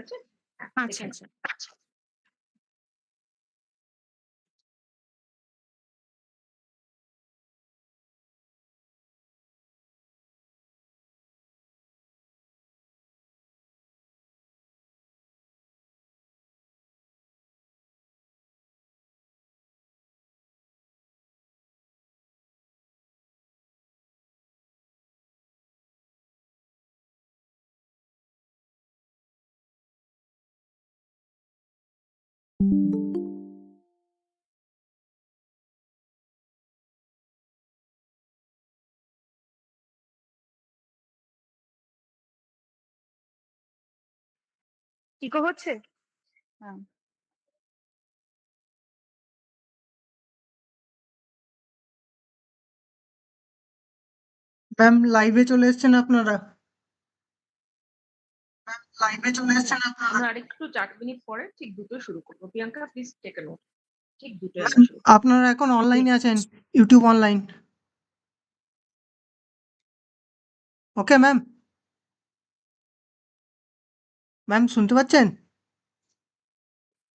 আছে? হ্যাঁ, আচ্ছা, দেখে নাও। আচ্ছা। ইকো হচ্ছে? হ্যাঁ। ম্যাম লাইভে চলে এসেছেন আপনারা? ম্যাম লাইভে চলে এসেছেন আপনারা? আমরা আরেকটু ৪ মিনিট পরে ঠিক ২ টোয় শুরু করব। Priyanka please take a note. ঠিক ২ টোয় আমরা ম্যাম শুরু করব। আপনারা এখন জি। অনলাইনে আছেন। YouTube online. Okay ma'am? Ma'am শুনতে পাচ্ছেন?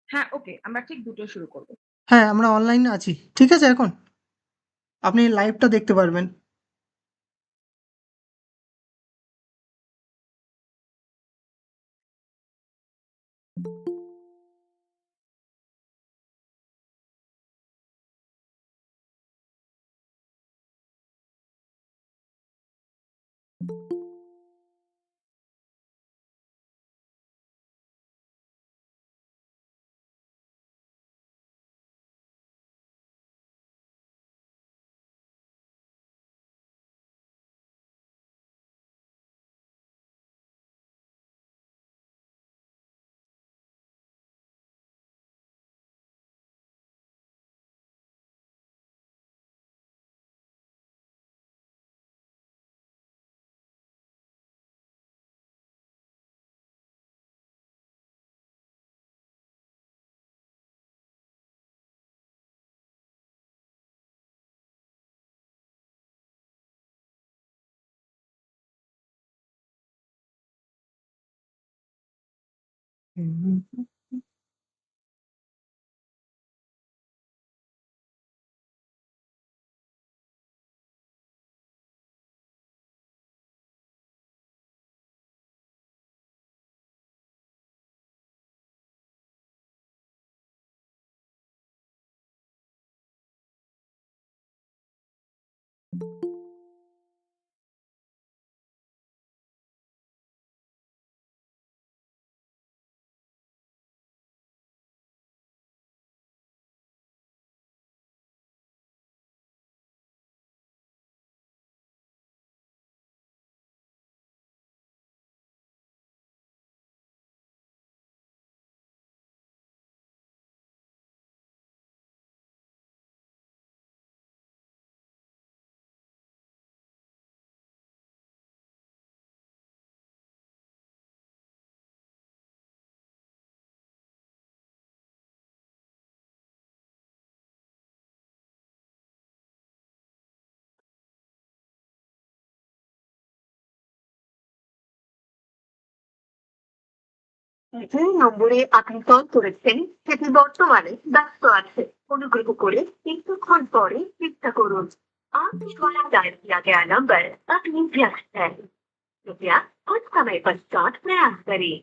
হ্যাঁ, ওকে। আমরা ঠিক ২ টোয় শুরু করব। হ্যাঁ, আমরা অনলাইনে আছি। ঠিক আছে এখন? আপনি লাইভটা দেখতে পারবেন। হুম। যে নম্বরে আপনি কল করেছেন সেটি বর্তমানে ব্যস্ত আছে। অনুগ্রহ করে কিছুক্ষণ পরে চেষ্টা করুন। आपके द्वारा डायल किया गया नंबर अभी व्यस्त है। कृपया कुछ समय पश्चात प्रयास करें।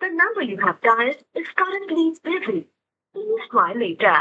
The number you have dialed is currently busy. Please try later.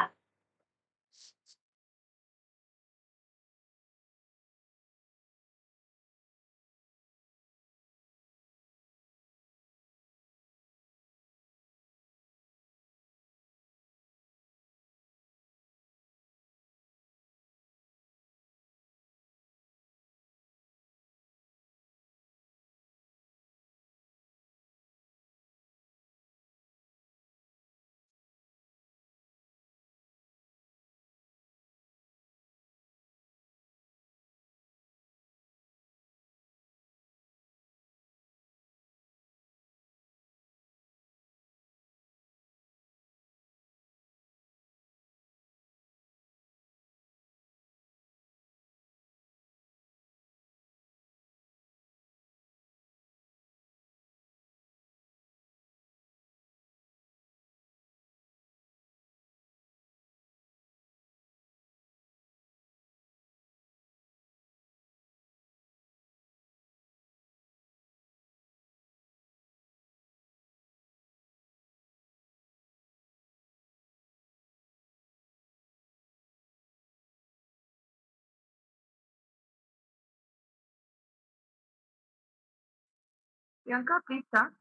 Priyanka, please start.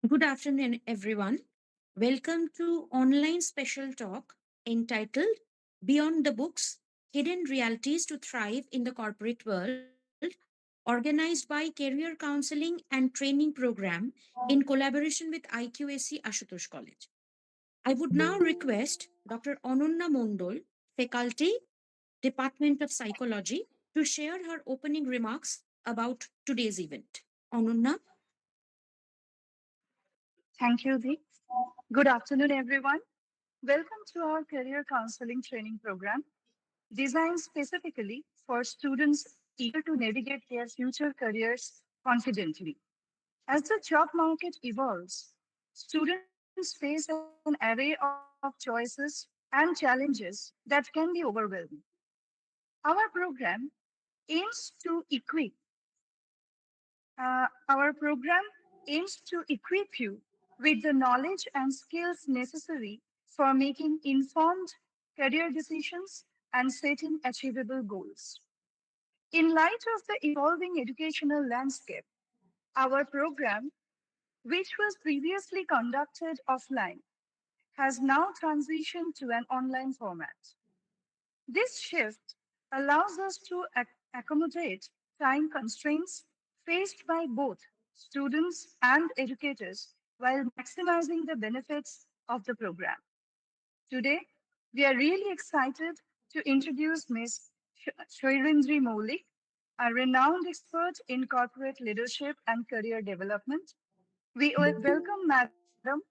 Good afternoon, everyone. Welcome to online special talk entitled Beyond the Books Hidden Realities to Thrive in the Corporate World, organized by Career Counseling and Training Program in collaboration with IQAC Asutosh College. I would now request Dr. Anonna Mondol, Faculty, Department of Psychology, to share her opening remarks about today's event. Anonna? Thank you, Dee. Good afternoon, everyone. Welcome to our Career Counseling Training Program, designed specifically for students eager to navigate their future careers confidently. As the job market evolves, students face an array of choices and challenges that can be overwhelming. Our program aims to equip you with the knowledge and skills necessary for making informed career decisions and setting achievable goals. In light of the evolving educational landscape, our program, which was previously conducted offline, has now transitioned to an online format. This shift allows us to accommodate time constraints faced by both students and educators while maximizing the benefits of the program. Today, we are really excited to introduce Ms. Sairindhri Moulik, a renowned expert in corporate leadership and career development. We welcome Madam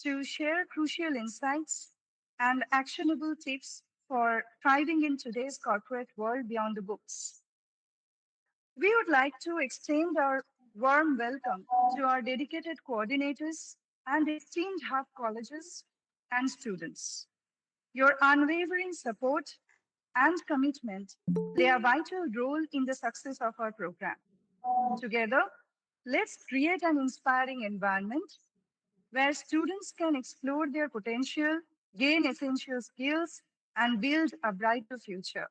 to share crucial insights and actionable tips for thriving in today's corporate world beyond the books. We would like to extend our warm welcome to our dedicated coordinators and esteemed hub colleges and students. Your unwavering support and commitment play a vital role in the success of our program. Together, let's create an inspiring environment where students can explore their potential, gain essential skills, and build a brighter future.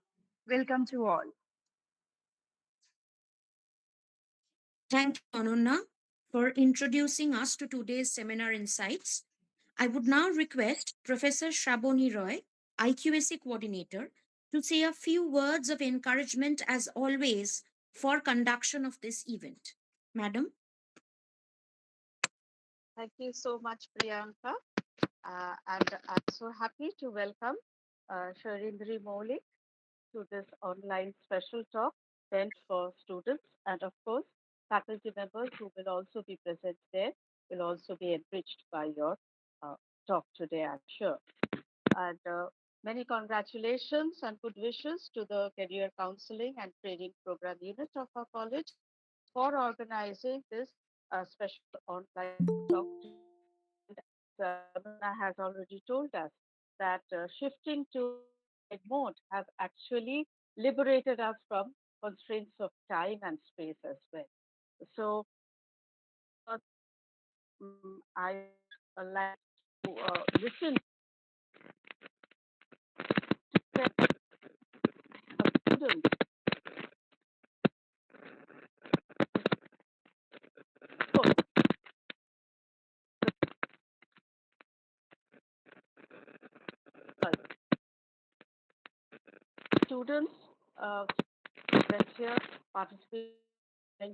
Welcome to all. Thank you, Anonna, for introducing us to today's seminar insights. I would now request Professor Shraboni Roy, IQAC coordinator, to say a few words of encouragement as always for conduction of this event. Madam? Thank you so much, Priyanka. And I'm so happy to welcome Sharindri Moulik to this online special talk meant for students. And of course, faculty members who will also be present there will also be enriched by your uh, talk today, I'm sure. And many congratulations and good wishes to the Career Counseling and Training Program Unit of our college for organizing this special online talk today. And Anna has already told us that shifting to mode has actually liberated us from constraints of time and space as well. So I would like to listen to students. Students present here, participating,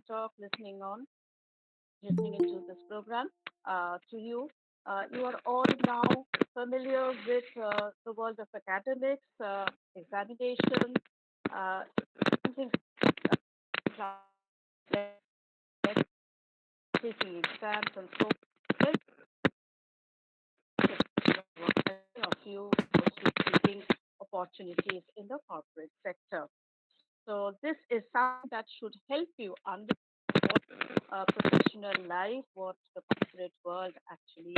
talk, listening into this program. To you, you are all now familiar with the world of academics, examinations, something like taking exams and so forth. Many of you also seeking opportunities in the corporate sector. So this is something that should help you understand what professional life, what the corporate world actually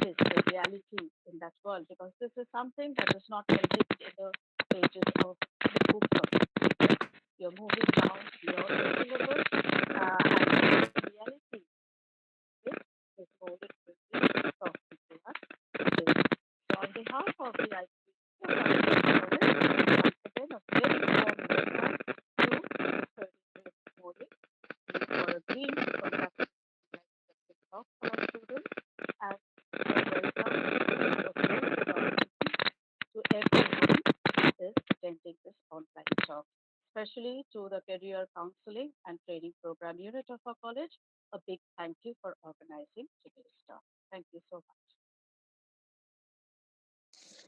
is, the reality in that world, because this is something that is not contained in the pages of the books of you're moving down beyond the syllabus, and the reality is moving quickly talking to us today. So on behalf of the IQ, once again a very warm welcome to Mr. Modi for agreeing talk for our students, as welcome to everyone who is attending this online talk, especially to the Career Counseling and Training Program Unit of our college. A big thank you for organizing today's talk. Thank you so much.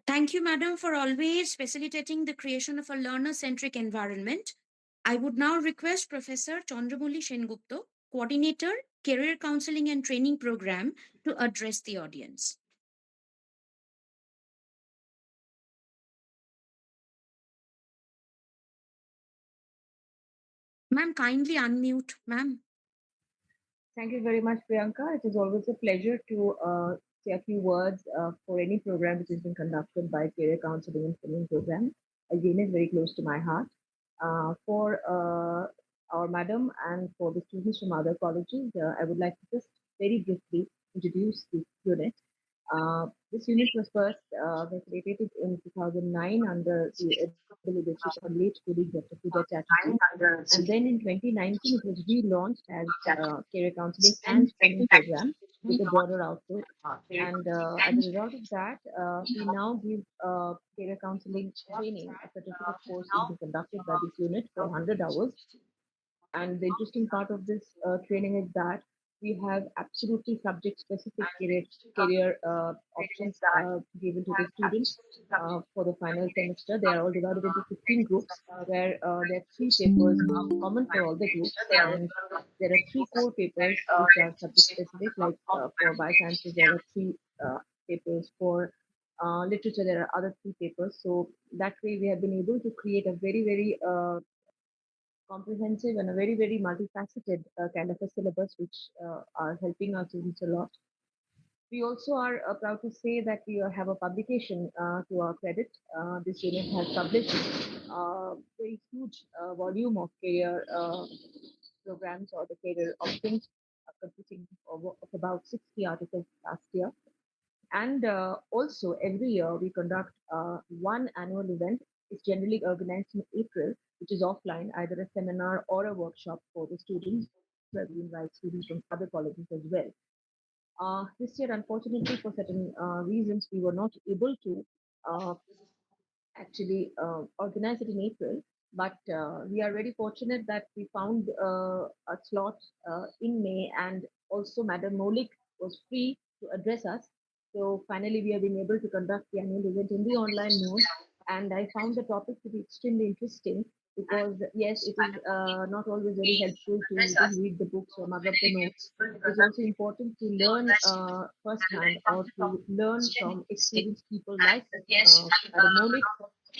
Thank you, madam, for always facilitating the creation of a learner-centric environment. I would now request Professor Chandramoli Sengupta, Coordinator, Career Counseling and Training Program, to address the audience. Ma'am, kindly unmute, ma'am. Thank you very much, Priyanka. It is always a pleasure to say a few words for any program which has been conducted by Career Counseling and Training Program. Again, is very close to my heart. For our madam and for the students from other colleges, I would like to just very briefly introduce this unit. This unit was first created in 2009 under the able leadership of late colleague Dr. Pooja Chatterjee. And then in 2019, it was relaunched as Career Counseling and Training Program with a broader outlook. And as a result of that, we now give career counseling training. A certificate course is being conducted by this unit for 100 hours. And the interesting part of this training is that we have absolutely subject specific career options given to the students for the final semester. They are all divided into 15 groups where there are three papers common for all the groups. And there are three core papers which are subject specific, like for biosciences, there are three papers. For literature, there are other three papers. So that way, we have been able to create a very, very comprehensive and a very, very multifaceted kind of a syllabus, which are helping our students a lot. We also are proud to say that we have a publication to our credit. This unit has published a very huge volume of career programs or the career options, consisting of about 60 articles last year. And also, every year we conduct one annual event. It's generally organized in April, which is offline, either a seminar or a workshop for the students, where we invite students from other colleges as well. This year, unfortunately, for certain reasons, we were not able to uh, actually organize it in April. But we are very fortunate that we found a slot in May, and also Madam Moulik was free to address us. So finally, we have been able to conduct the annual event in the online mode. And I found the topic to be extremely interesting because, yes, it is not always very helpful to just read the books or mug up the notes. It is also important to learn firsthand or to learn from experienced people like Madam Moulik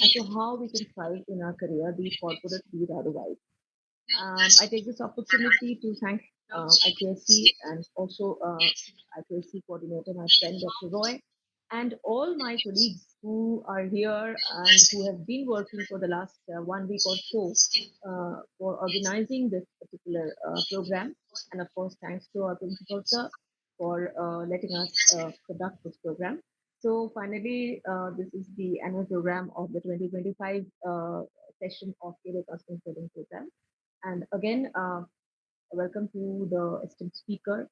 as to how we can thrive in our career, be it corporate, be it otherwise. I take this opportunity to thank IQSC and also IQSC coordinator, my friend Dr. Roy, and all my colleagues who are here and who have been working for the last 1 week or so for organizing this particular program. And of course, thanks to our principal sir for letting us conduct this program. So finally, this is the annual program of the 2025 session of Career Counseling Training Program. And again, welcome to the esteemed speaker.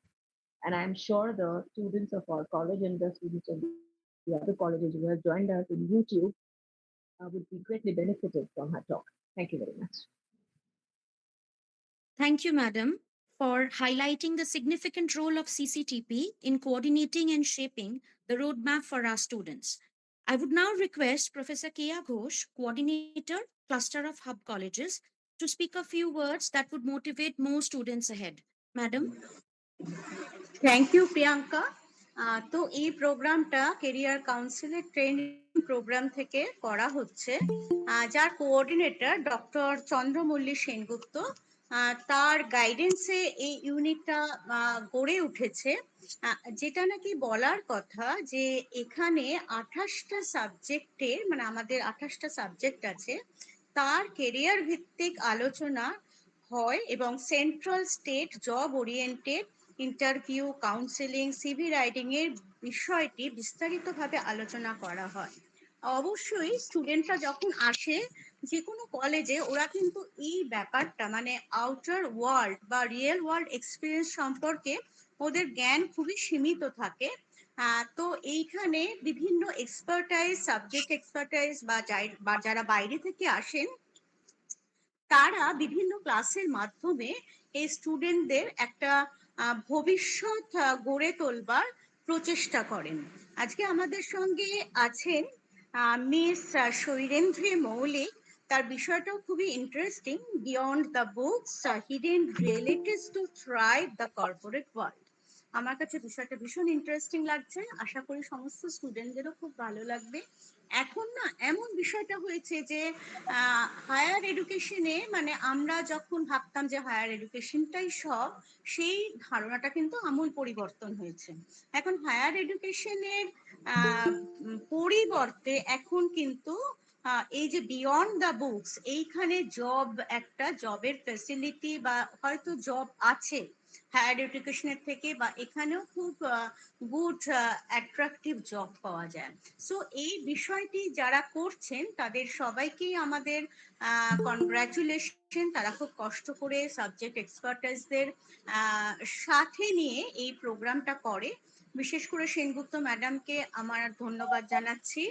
And I'm sure the students of our college and the students of the other colleges who have joined us in YouTube would be greatly benefited from her talk. Thank you very much. Thank you, madam, for highlighting the significant role of CCTP in coordinating and shaping the roadmap for our students. I would now request Professor Keya Ghosh, Coordinator, Cluster of Hub Colleges, to speak a few words that would motivate more students ahead. Madam? Thank you Priyanka তো এই প্রোগ্রামটা career কাউন্সিলের training programme থেকে করা হচ্ছে যার coordinator doctor চন্দ্রমল্লী Sengupta তার গাইডেন্সে এই ইউনিটটা গড়ে উঠেছে যেটা নাকি বলার কথা যে এখানে 28টা সাবজেক্টের মানে আমাদের 28টা সাবজেক্ট আছে তার কেরিয়ার ভিত্তিক আলোচনা হয় এবং central state job oriented interview counselling CV writing এর বিষয়টি বিস্তারিতভাবে আলোচনা করা হয় অবশ্যই স্টুডেন্টরা যখন আসে যে কোনো কলেজে ওরা কিন্তু এই ব্যাপারটা মানে আউটার ওয়ার্ল্ড বা রিয়েল ওয়ার্ল্ড এক্সপিরিয়েন্স সম্পর্কে ওদের জ্ঞান খুবই সীমিত থাকে। তো এইখানে বিভিন্ন এক্সপার্টাইজ, সাবজেক্ট এক্সপার্টাইজ বা যারা বাইরে থেকে আসেন, তারা বিভিন্ন ক্লাসের মাধ্যমে এই স্টুডেন্টদের একটা ভবিষ্যৎ গড়ে তোলবার প্রচেষ্টা করেন। আজকে আমাদের সঙ্গে আছেন মিস শৈরেন্দ্রী মৌলিক। তার বিষয়টাও খুবই interesting, beyond the books, hidden realities to thrive the corporate world. আমার কাছে বিষয়টা ভীষণ ইন্টারেস্টিং লাগছে, আশা করি সমস্ত স্টুডেন্টদেরও খুব ভালো লাগবে। এখন না এমন বিষয়টা হয়েছে যে হায়ার এডুকেশনে, মানে আমরা যখন ভাবতাম যে হায়ার এডুকেশনটাই সব, সেই ধারণাটা কিন্তু আমূল পরিবর্তন হয়েছে। এখন হায়ার এডুকেশনের পরিবর্তে এখন কিন্তু এই যে বিয়ন্ড দ্য বুকস, এইখানে একটা জবের ফ্যাসিলিটি বা হয়তো জব আছে হায়ার এডুকেশনের থেকে, বা এখানেও খুব গুড অ্যাট্রাকটিভ জব পাওয়া যায়। সো এই বিষয়টি যারা করছেন তাদের সবাইকেই আমাদের কনগ্রাচুলেশন। তারা খুব কষ্ট করে সাবজেক্ট এক্সপার্টাইজদের সাথে নিয়ে এই প্রোগ্রামটা করে। বিশেষ করে সেনগুপ্ত ম্যাডামকে আমার ধন্যবাদ জানাচ্ছি,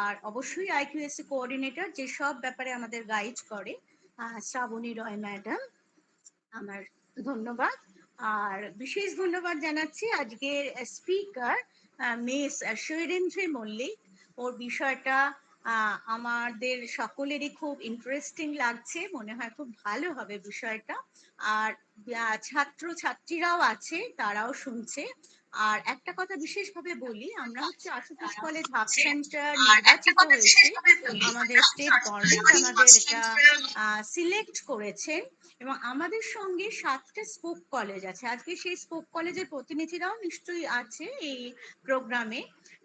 আর অবশ্যই আইকিউএসসি কোঅর্ডিনেটর যেসব ব্যাপারে আমাদের গাইড করে শ্রাবণী রয় ম্যাডাম, আমার ধন্যবাদ। আর বিশেষ ধন্যবাদ জানাচ্ছি আজকের স্পিকার মিস শৈরেন্দ্রী মল্লিক। ওর বিষয়টা আমাদের সকলেরই খুব ইন্টারেস্টিং লাগছে, মনে হয় খুব ভালো হবে বিষয়টা। আর ছাত্র ছাত্রীরাও আছে, তারাও শুনছে। আর একটা কথা বিশেষভাবে বলি, আমরা হচ্ছে আশুতোষ কলেজ হাব সেন্টার নির্বাচিত হয়েছে, আমাদের স্টেট গভর্নমেন্ট আমাদের এটা সিলেক্ট করেছেন, এবং আমাদের সঙ্গে 7টে স্পোক কলেজ আছে। আজকে সেই স্পোক কলেজের প্রতিনিধিরাও নিশ্চয়ই আছে এই প্রোগ্রামে।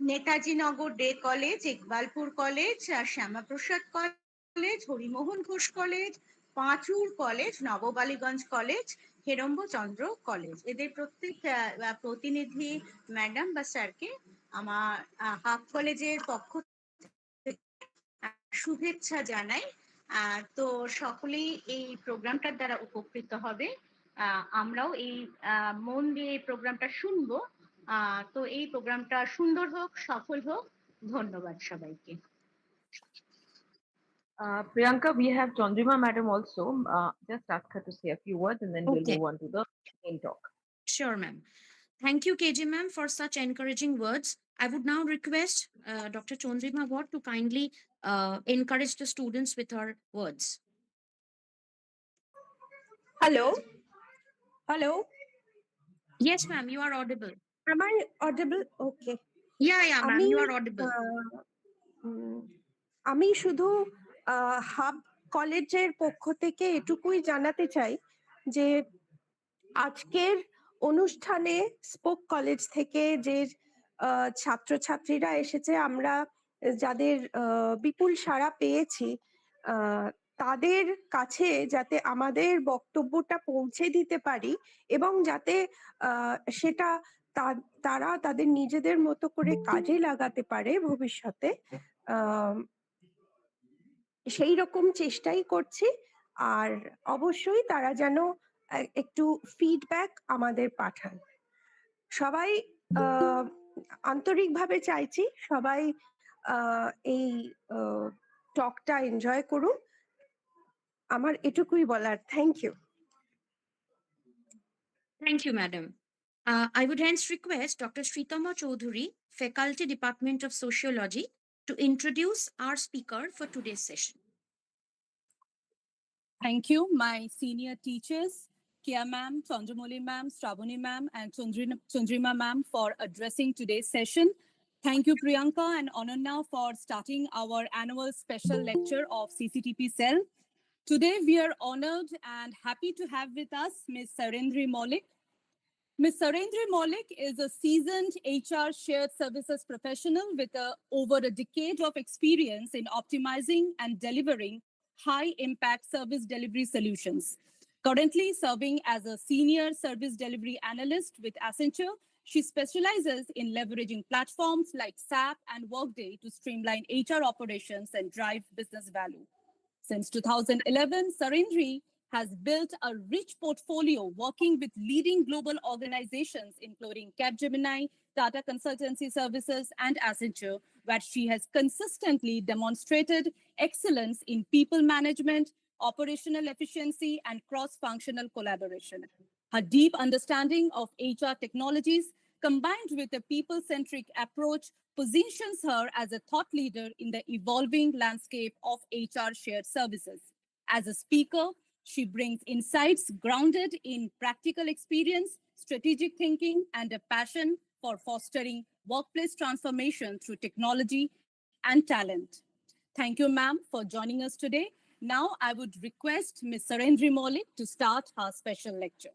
Netaji Nagar day college, Iqbalpur college, Shyamaprasad college, Harimohan Ghosh college, পাঁচুর college, Nababallygunge college, Herambachandra college. এদের প্রত্যেক প্রতিনিধি ম্যাডাম বা স্যারকে আমার হাব কলেজের পক্ষ শুভেচ্ছা জানাই। তো সকলেই এই প্রোগ্রামটার দ্বারা উপকৃত হবে। আমরাও এই মন দিয়ে এই প্রোগ্রামটা শুনবো। তো এই প্রোগ্রামটা সুন্দর হোক, সফল হোক। ধন্যবাদ সবাইকে। Priyanka, we have Chandrima madam also. Just ask her to say a few words and then we'll Okay. move on to the main talk. Sure, ma'am. Thank you, KJ ma'am, for such encouraging words. I would now request Dr. Chandrima Bhatt to kindly encourage the students with her words. Hello. Hello. Yes, ma'am, you are audible. Am I audible? Okay. Yeah, ma'am, আমি you are audible. আমি শুধু hub কলেজের পক্ষ থেকে এটুকুই জানাতে চাই যে আজকের অনুষ্ঠানে স্পোক কলেজ থেকে যে ছাত্রছাত্রীরা এসেছে, আমরা যাদের বিপুল সাড়া পেয়েছি, তাদের কাছে যাতে আমাদের বক্তব্যটা পৌঁছে দিতে পারি এবং যাতে সেটা তারা তাদের নিজেদের মতো করে কাজে লাগাতে পারে ভবিষ্যতে, সেই রকম চেষ্টাই করছি। আর অবশ্যই তারা যেন একটু ফিডব্যাক আমাদের পাঠান। সবাই আন্তরিকভাবে চাইছি সবাই এই টকটা এনজয় করুন। আমার এটুকুই বলার। Thank you. Thank you, madam. I would hence request Dr. Sritama Chaudhuri, Faculty Department of Sociology, to introduce our speaker for today's session. Thank you, my senior teachers, Kia ma'am, Chandramoli ma'am, Stravani ma'am, and Chandrima ma'am for addressing today's session. Thank you, Priyanka and Ananya, for starting our annual special lecture of CCTP Cell. Today, we are honored and happy to have with us Ms. Sairindhri Moulik. Ms. Sairindhri Moulik is a seasoned HR shared services professional with over a decade of experience in optimizing and delivering high-impact service delivery solutions. Currently serving as a senior service delivery analyst with ACCENTURE, she specializes in leveraging platforms like SAP and Workday to streamline HR operations and drive business value. Since 2011, Sairindhri has built a rich portfolio working with leading global organizations, including Capgemini, Tata Consultancy Services, and Accenture, where she has consistently demonstrated excellence in people management, operational efficiency, and cross functional collaboration. Her deep understanding of HR technologies, combined with a people centric approach, positions her as a thought leader in the evolving landscape of HR shared services. As a speaker, she brings insights grounded in practical experience, strategic thinking, and a passion for fostering workplace transformation through technology and talent. Thank you, ma'am, for joining us today. Now, I would request Ms. Sairindhri Moulik to start her special lecture.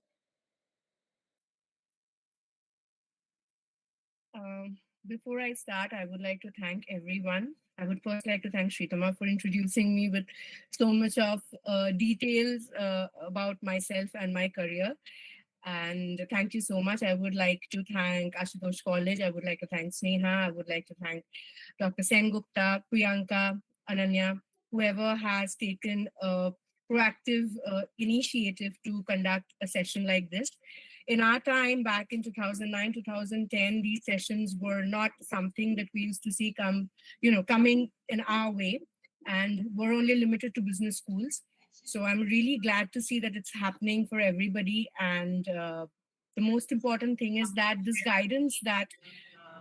Before I start, I would like to thank everyone. I would first like to thank Shritama for introducing me with so much of details about myself and my career. And thank you so much. I would like to thank Asutosh College. I would like to thank Sneha. I would like to thank Dr. Sen Gupta, Priyanka, Ananya, whoever has taken a proactive initiative to conduct a session like this. In our time back in 2009, 2010, these sessions were not something that we used to see coming in our way, and were only limited to business schools. So I'm really glad to see that it's happening for everybody. And the most important thing is that this guidance that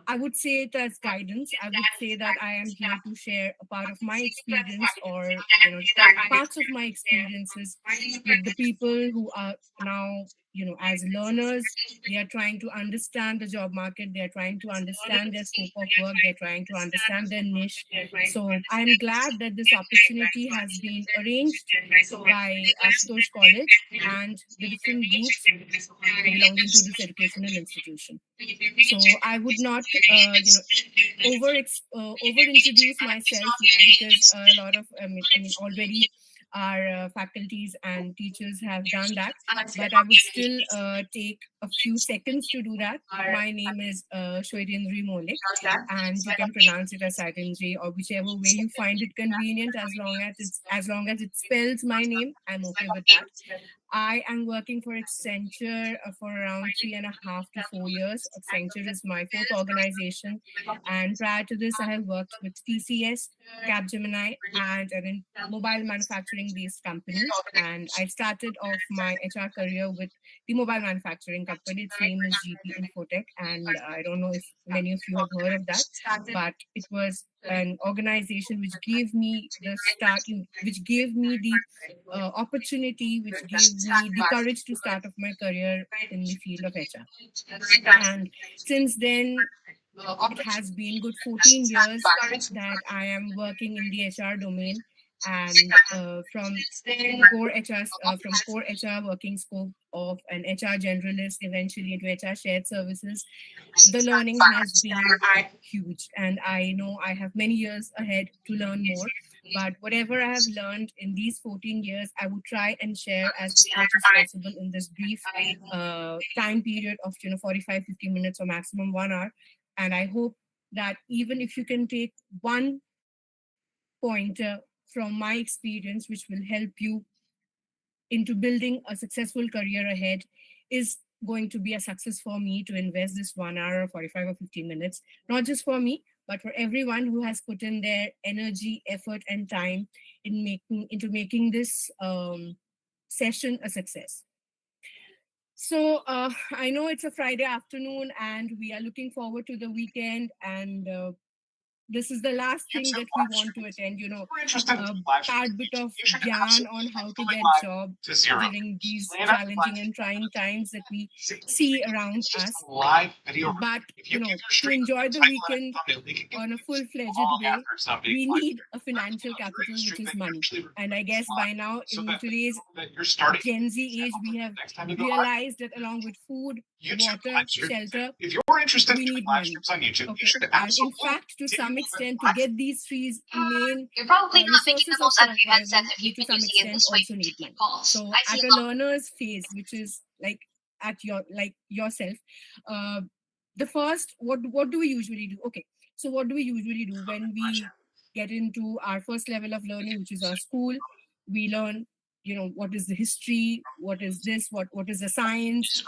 I would say it as guidance. I would say that I am here to share a part of my experience, or parts of my experiences with the people who are now, as learners. They are trying to understand the job market. They are trying to understand their scope of work. They're trying to understand their niche. So I'm glad that this opportunity has been arranged by Asutosh College and the different groups belonging to this educational institution. So I would not, over introduce myself, because a lot of, already our faculties and teachers have done that. But I would still take a few seconds to do that. My name is Sairindhri Moulik, and you can pronounce it as Sairindhri or whichever way you find it convenient, as long as it spells my name. I'm okay with that. I am working for Accenture for around 3.5 to 4 years. Accenture is my fourth organization. And prior to this, I have worked with TCS, Capgemini, and a mobile manufacturing based company. And I started off my HR career with the mobile manufacturing company. Its name is GP Infotech. And I don't know if many of you have heard of that, but it was an organization which gave me the start, which gave me the opportunity, which gave me the courage to start off my career in the field of HR. And since then, it has been good 14 years that I am working in the HR domain, and from core HR working scope of an HR generalist, eventually into HR shared services. The learning has been huge, and I know I have many years ahead to learn more. But whatever I have learned in these 14 years, I would try and share as much as possible in this brief time period of 45, 50 minutes or maximum 1 hour. And I hope that even if you can take one pointer from my experience, which will help you into building a successful career ahead, is going to be a success for me to invest this 1 hour or 45 or 50 minutes, not just for me, but for everyone who has put in their energy, effort, and time into making this session a success. So I know it's a Friday afternoon and we are looking forward to the weekend, and this is the last thing that we want to attend, a tad bit of gyan on how to get job during these challenging and trying times that we see around us. But, to enjoy the weekend on a full-fledged way, we need a financial capital, which is money. And I guess by now, in today's Gen Z age, we have realized that along with food, water, shelter, we need money. Okay. And in fact, to some extent, to get these three main resources of survival, we to some extent also need money. So at a learner's phase, which is like at yourself, the first, what do we usually do? Okay. So what do we usually do when we get into our first level of learning, which is our school? We learn what is the history, what is this, what is the science,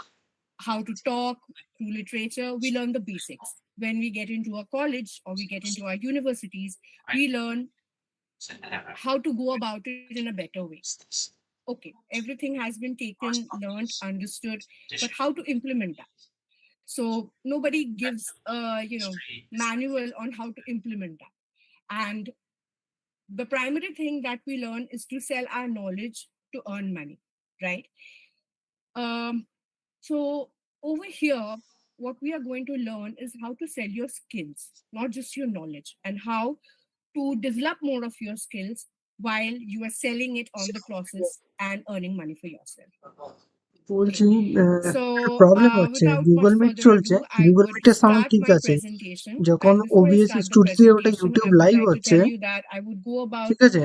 how to talk through literature. We learn the basics. When we get into a college or we get into our universities, we learn how to go about it in a better way. Okay, everything has been taken, learned, understood, but how to implement that? So nobody gives a manual on how to implement that. And the primary thing that we learn is to sell our knowledge to earn money, right? Um, so over here, what we are going to learn is how to sell your skills, not just your knowledge, and how to develop more of your skills while you are selling it on the process and earning money for yourself. বলছি Okay. একটা So problem হচ্ছে, without Google much meet further চলছে, ado, I Google would মিটের sound start ঠিক my আছে, presentation. যখন And before I OBS start the studio ওটা presentation, YouTube I would live like to হচ্ছে, tell you that I would go about ঠিক আছে,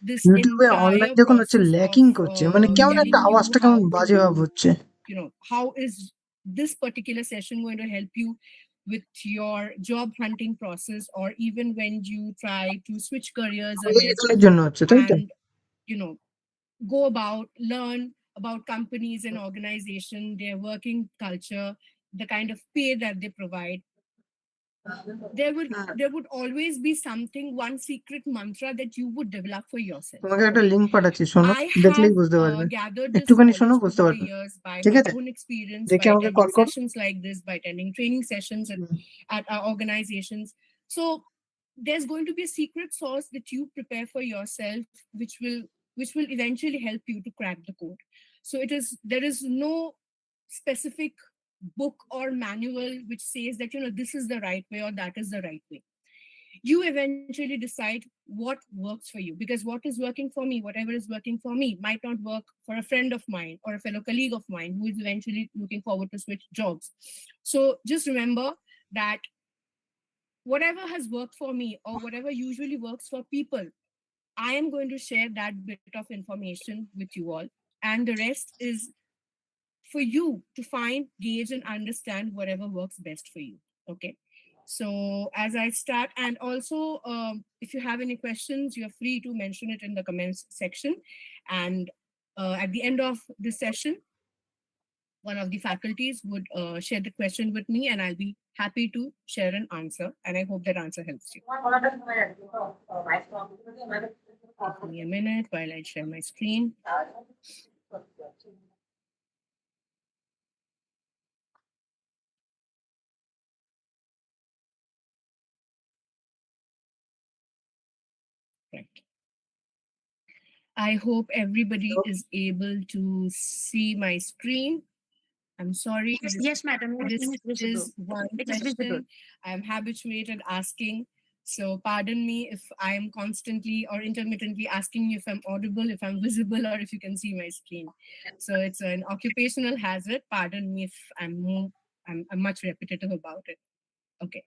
this ইউটিউবে অনলাইন entire যখন হচ্ছে process of ল্যাকিং করছে, মানে কেমন একটা telling you আওয়াজটা how কেমন বাজে ভাব to, হচ্ছে। how is this particular session going to help you with your job hunting process, or even when you try to switch careers আমাদের ahead এখানের জন্য হচ্ছে, তাই তো? and go about, learn about companies and organization, their working culture, the kind of pay that they provide. There would always be something, one secret mantra that you would develop for yourself. তোমাকে একটা Okay. Link পাঠাচ্ছি, শোনো, I দেখলেই have বুঝতে পারবে। gathered this একটুখানি শোনো, knowledge বুঝতে over the পারবে, years by ঠিক my আছে? own experience, দেখে by আমাকে attending কল করো। sessions like this, by attending training sessions at our organizations. So there's going to be a secret sauce that you prepare for yourself, which will eventually help you to crack the code. So there is no specific book or manual which says that this is the right way or that is the right way. You eventually decide what works for you, because what is working for me, whatever is working for me, might not work for a friend of mine or a fellow colleague of mine who is eventually looking forward to switch jobs. So just remember that whatever has worked for me or whatever usually works for people, I am going to share that bit of information with you all. And the rest is for you to find, gauge, and understand whatever works best for you. Okay. So as I start, and also if you have any questions, you're free to mention it in the comments section. And at the end of this session, one of the faculties would share the question with me, and I'll be happy to share an answer. And I hope that answer helps you. Give me a minute while I share my screen. Right. I hope everybody is able to see my screen. I'm sorry. Yes, madam. This Everything is visible. is one It is visible. question I'm habituated asking. So pardon me if I'm constantly or intermittently asking you if I'm audible, if I'm visible, or if you can see my screen. So it's an occupational hazard. Pardon me if I'm much repetitive about it. Okay.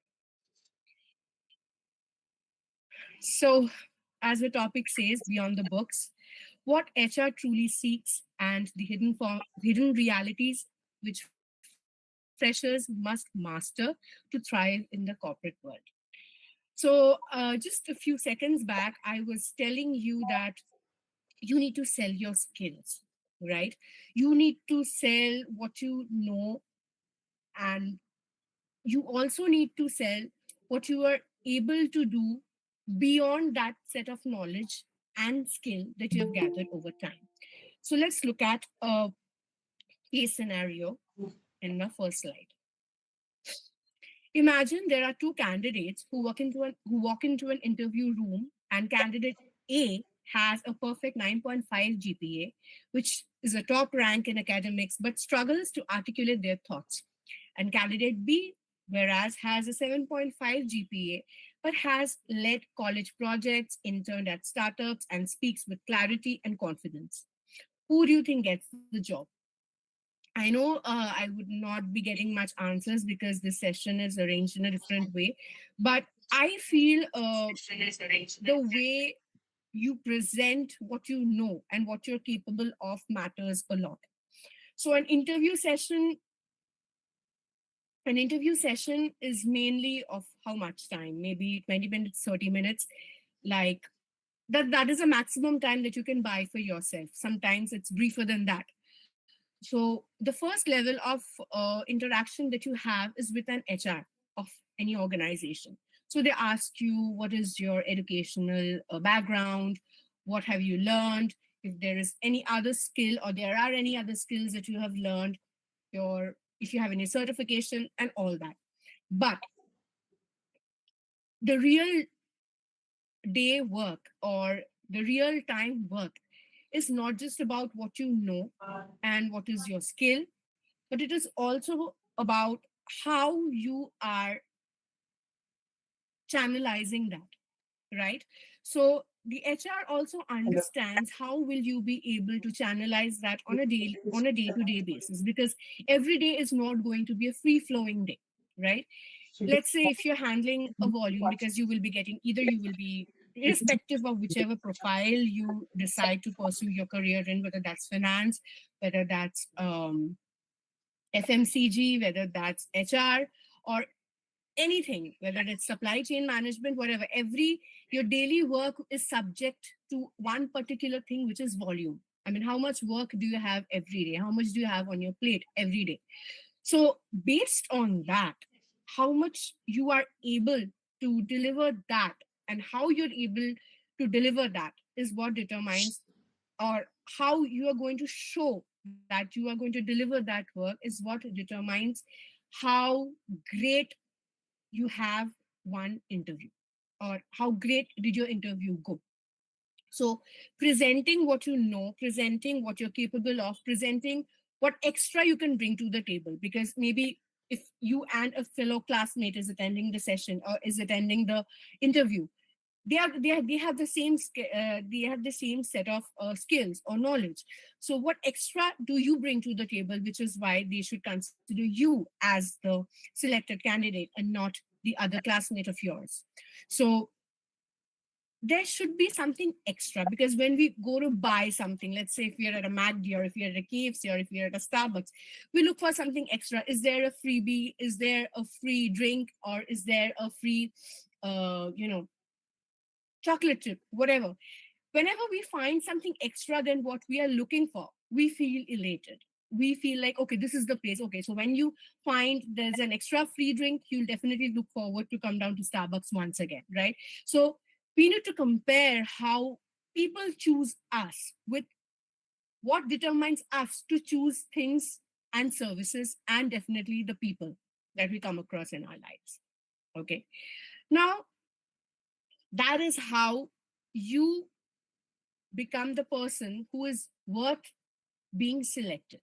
So as the topic says, beyond the books, what HR truly seeks and the hidden realities which freshers must master to thrive in the corporate world. So just a few seconds back, I was telling you that you need to sell your skills, right? You need to sell what you know, and you also need to sell what you are able to do beyond that set of knowledge and skill that you have gathered over time. So let's look at a case scenario in my first slide. Imagine there are two candidates who walk into an interview room, and candidate A has a perfect 9.5 GPA, which is a top rank in academics, but struggles to articulate their thoughts. And candidate B, whereas has a 7.5 GPA, but has led college projects, interned at startups, and speaks with clarity and confidence. Who do you think gets the job? I know I would not be getting much answers because this session is arranged in a different way, but I feel the way you present what you know and what you're capable of matters a lot. So an interview session is mainly of how much time? Maybe 20 minutes, 30 minutes. Like that is a maximum time that you can buy for yourself. Sometimes it's briefer than that. So the first level of interaction that you have is with an HR of any organization. So they ask you, what is your educational background? What have you learned? If there is any other skill or there are any other skills that you have learned, your if you have any certification and all that. But the real day work or the real time work is not just about what you know and what is your skill, but it is also about how you are channelizing that, right? So the HR also understands how will you be able to channelize that on a day-to-day basis, because every day is not going to be a free-flowing day, right? Let's say if you're handling a volume, because you will be getting, either you will be, irrespective of whichever profile you decide to pursue your career in, whether that's finance, whether that's FMCG, whether that's HR, or anything, whether it's supply chain management, whatever, your daily work is subject to one particular thing, which is volume. I mean, how much work do you have every day? How much do you have on your plate every day? So based on that, how much you are able to deliver that and how you're able to deliver that is what determines, or how you are going to show that you are going to deliver that work is what determines how great you have one interview, or how great did your interview go. So presenting what you know, presenting what you're capable of, presenting what extra you can bring to the table, because maybe if you and a fellow classmate is attending the session or is attending the interview, they have the same they have the same set of skills or knowledge. So what extra do you bring to the table, which is why they should consider you as the selected candidate and not the other classmate of yours. So there should be something extra, because when we go to buy something, let's say if we're at a MACD or if you're at a KFC or if you're at a Starbucks, we look for something extra. Is there a freebie? Is there a free drink? Or is there a free chocolate chip, whatever? Whenever we find something extra than what we are looking for, we feel elated. We feel like, okay, this is the place. Okay, so when you find there's an extra free drink, you'll definitely look forward to come down to Starbucks once again, right? So we need to compare how people choose us with what determines us to choose things and services, and definitely the people that we come across in our lives. Okay. Now, that is how you become the person who is worth being selected.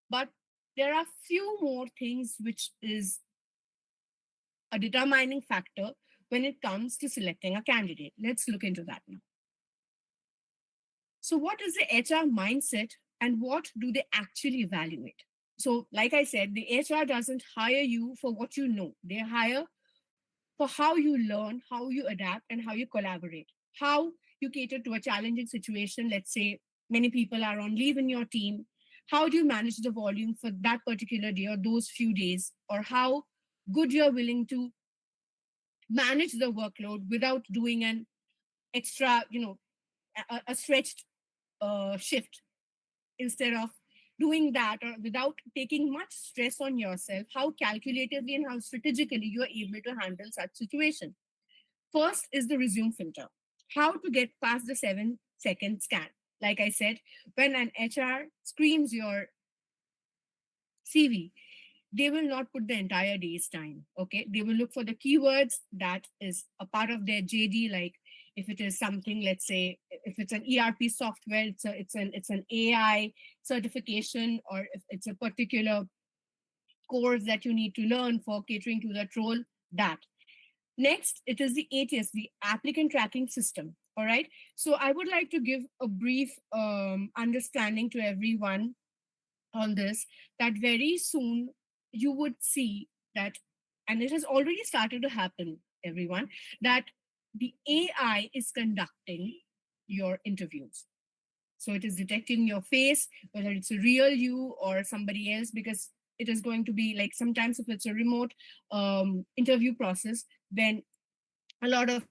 But there are few more things which is a determining factor when it comes to selecting a candidate. Let's look into that now. So what is the HR mindset and what do they actually evaluate? So like I said, the HR doesn't hire you for what you know. They hire for how you learn, how you adapt, and how you collaborate, how you cater to a challenging situation. Let's say many people are on leave in your team. How do you manage the volume for that particular day or those few days, or how good you're willing to manage the workload without doing an extra, a stretched shift, instead of doing that, or without taking much stress on yourself, how calculatively and how strategically you are able to handle such situation. First is the resume filter. How to get past the 7-second scan. Like I said, when an HR screens your CV, they will not put the entire day's time. Okay. They will look for the keywords that is a part of their JD. Like if it is something, let's say, if it's an ERP software, it's an AI certification, or if it's a particular course that you need to learn for catering to that role, that. Next, it is the ATS, the applicant tracking system. All right. So I would like to give a brief understanding to everyone on this, that very soon you would see that, and it has already started to happen, everyone, that the AI is conducting your interviews. So it is detecting your face, whether it's a real you or somebody else, because it is going to be like, sometimes if it's a remote interview process, then a lot of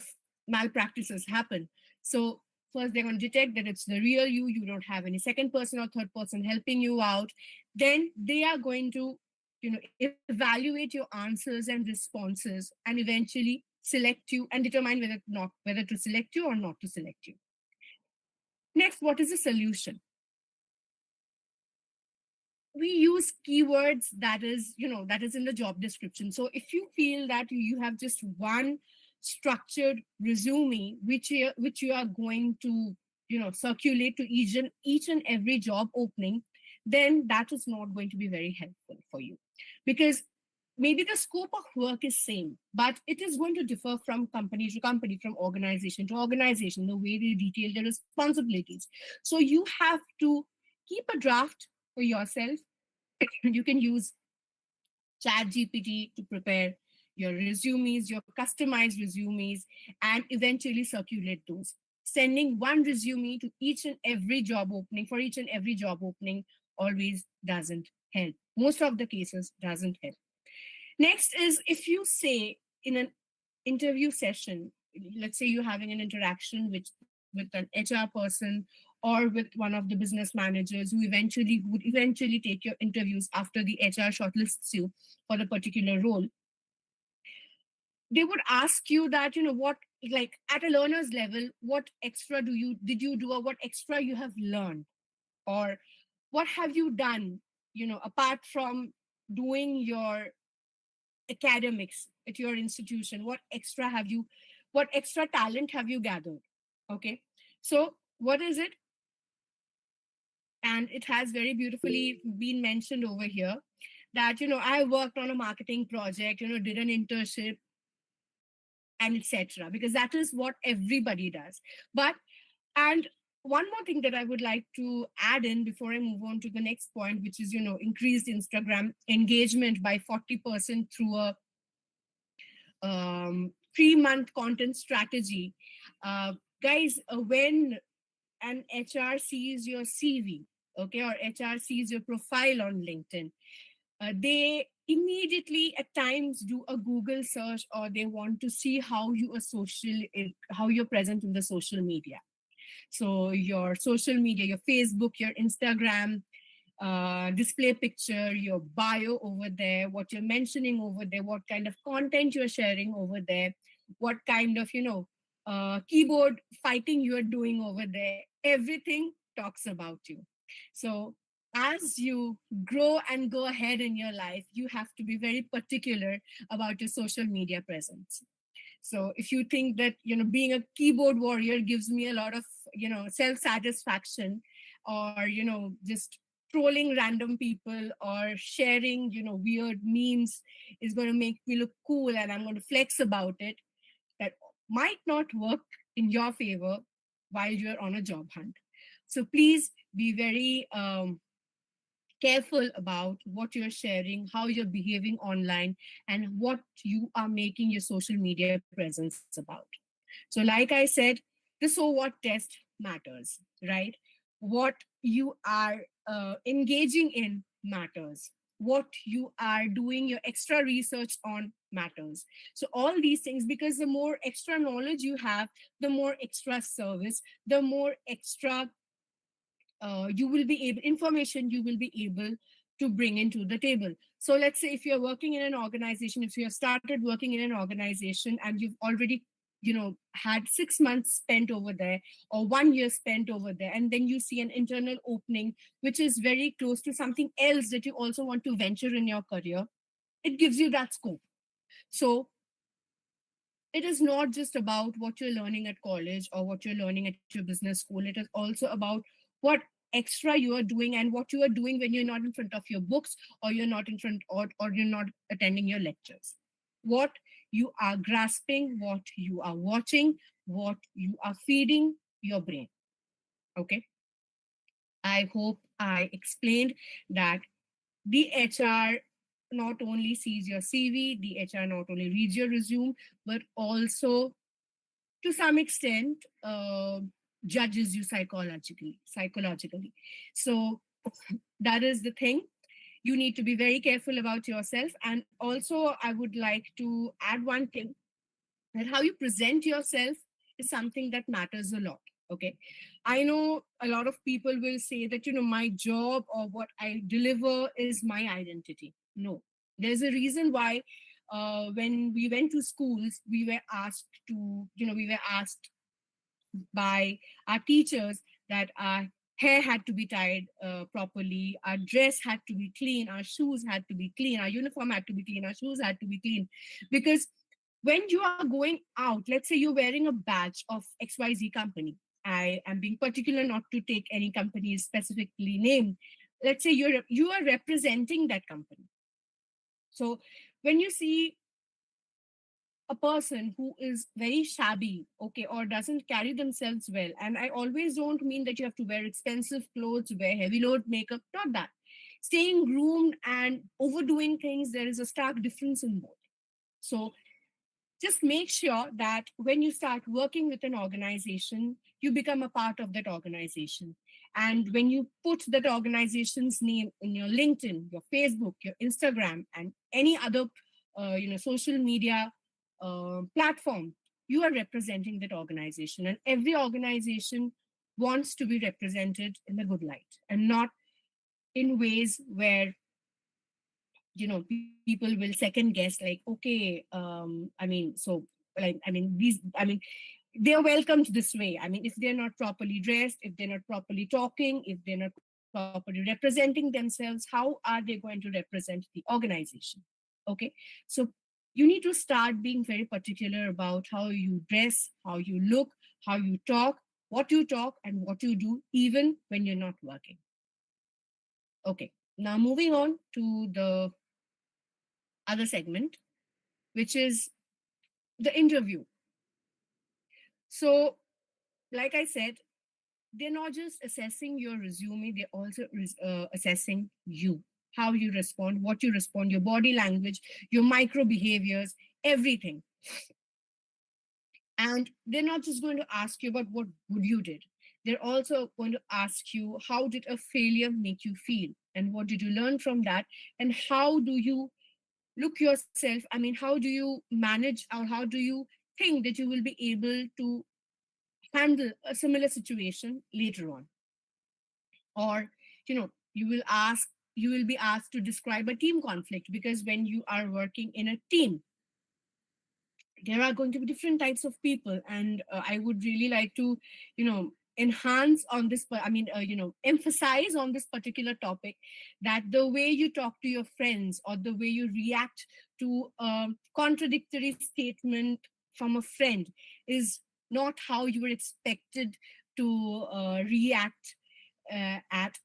malpractices happen. So First, they're going to detect that it's the real you. You don't have any second person or third person helping you out. Then they are going to, evaluate your answers and responses, and eventually select you and determine whether to select you or not to select you. Next, what is the solution? We use keywords that is in the job description. So if you feel that you have just one structured resume which you are going to circulate to each and every job opening, then that is not going to be very helpful for you, because maybe the scope of work is same, but it is going to differ from company to company, from organization to organization, the way they detail their responsibilities. So you have to keep a draft for yourself. You can use chat gpt to prepare your resumes, your customized resumes, and eventually circulate those. Sending one resume to each and every job opening for each and every job opening always doesn't help. Most of the cases doesn't help. Next is, if you say in an interview session, let's say you're having an interaction with an HR person or with one of the business managers who would eventually take your interviews after the HR shortlists you for a particular role. They would ask you that, what, like at a learner's level, what extra did you do, or what extra you have learned, or what have you done, apart from doing your academics at your institution. What extra talent have you gathered? Okay, so what is it? And it has very beautifully been mentioned over here that, I worked on a marketing project, did an internship, and etc., because that is what everybody does. But and one more thing that I would like to add in before I move on to the next point, which is, increased Instagram engagement by 40% through a 3-month content strategy. Guys, when an HR sees your CV, okay, or HR sees your profile on LinkedIn, they immediately at times do a Google search, or they want to see how you're present in the social media. So your social media, your Facebook, your Instagram, display picture, your bio over there, what you're mentioning over there, what kind of content you're sharing over there, what kind of, keyboard fighting you're doing over there, everything talks about you. So as you grow and go ahead in your life, you have to be very particular about your social media presence. So if you think that, being a keyboard warrior gives me a lot of, self satisfaction, or, just trolling random people or sharing, weird memes is going to make me look cool and I'm going to flex about it, that might not work in your favor while you're on a job hunt. So please be very careful about what you're sharing, how you're behaving online, and what you are making your social media presence about. So, like I said, the so what test matters, right? What you are engaging in matters. What you are doing your extra research on matters. So, all these things, because the more extra knowledge you have, the more extra service, the more extra you will be able information you will be able to bring into the table. So let's say if you're working in an organization, if you have started working in an organization and you've already had 6 months spent over there, or 1 year spent over there, and then you see an internal opening which is very close to something else that you also want to venture in your career, it gives you that scope. So it is not just about what you're learning at college or what you're learning at your business school. It is also about what extra you are doing, and what you are doing when you're not in front of your books, or you're not in front, or you're not attending your lectures. What you are grasping, what you are watching, what you are feeding your brain. Okay. I hope I explained that the HR not only sees your CV, the HR not only reads your resume, but also to some extent judges you psychologically. So that is the thing. You need to be very careful about yourself. And also I would like to add one thing, that how you present yourself is something that matters a lot. Okay. I know a lot of people will say that, my job or what I deliver is my identity. No, there's a reason why when we went to schools, we were asked by our teachers that our hair had to be tied properly, our dress had to be clean, our shoes had to be clean, our uniform had to be clean, our shoes had to be clean. Because when you are going out, let's say you're wearing a badge of XYZ company. I am being particular not to take any companies specifically named. Let's say you are representing that company. So when you see a person who is very shabby, okay, or doesn't carry themselves well, and I always don't mean that you have to wear expensive clothes, wear heavy load makeup, not that. Staying groomed and overdoing things, there is a stark difference in both. So just make sure that when you start working with an organization, you become a part of that organization. And when you put that organization's name in your LinkedIn, your Facebook, your Instagram, and any other social media platform, you are representing that organization. And every organization wants to be represented in the good light and not in ways where people will second guess, like, okay, they're welcomed this way. I mean, if they're not properly dressed, if they're not properly talking, if they're not properly representing themselves, how are they going to represent the organization? Okay. So you need to start being very particular about how you dress, how you look, how you talk and what you do, even when you're not working. Okay, now moving on to the other segment, which is the interview. So, like I said, they're not just assessing your resume, they're also assessing you, how you respond, what you respond, your body language, your micro behaviors, everything. And they're not just going to ask you about what good you did. They're also going to ask you, how did a failure make you feel? And what did you learn from that? And how do you look yourself? I mean, how do you manage, or how do you think that you will be able to handle a similar situation later on? Or you will be asked to describe a team conflict, because when you are working in a team, there are going to be different types of people. And I would really like to enhance on this, emphasize on this particular topic, that the way you talk to your friends, or the way you react to a contradictory statement from a friend, is not how you were expected to react at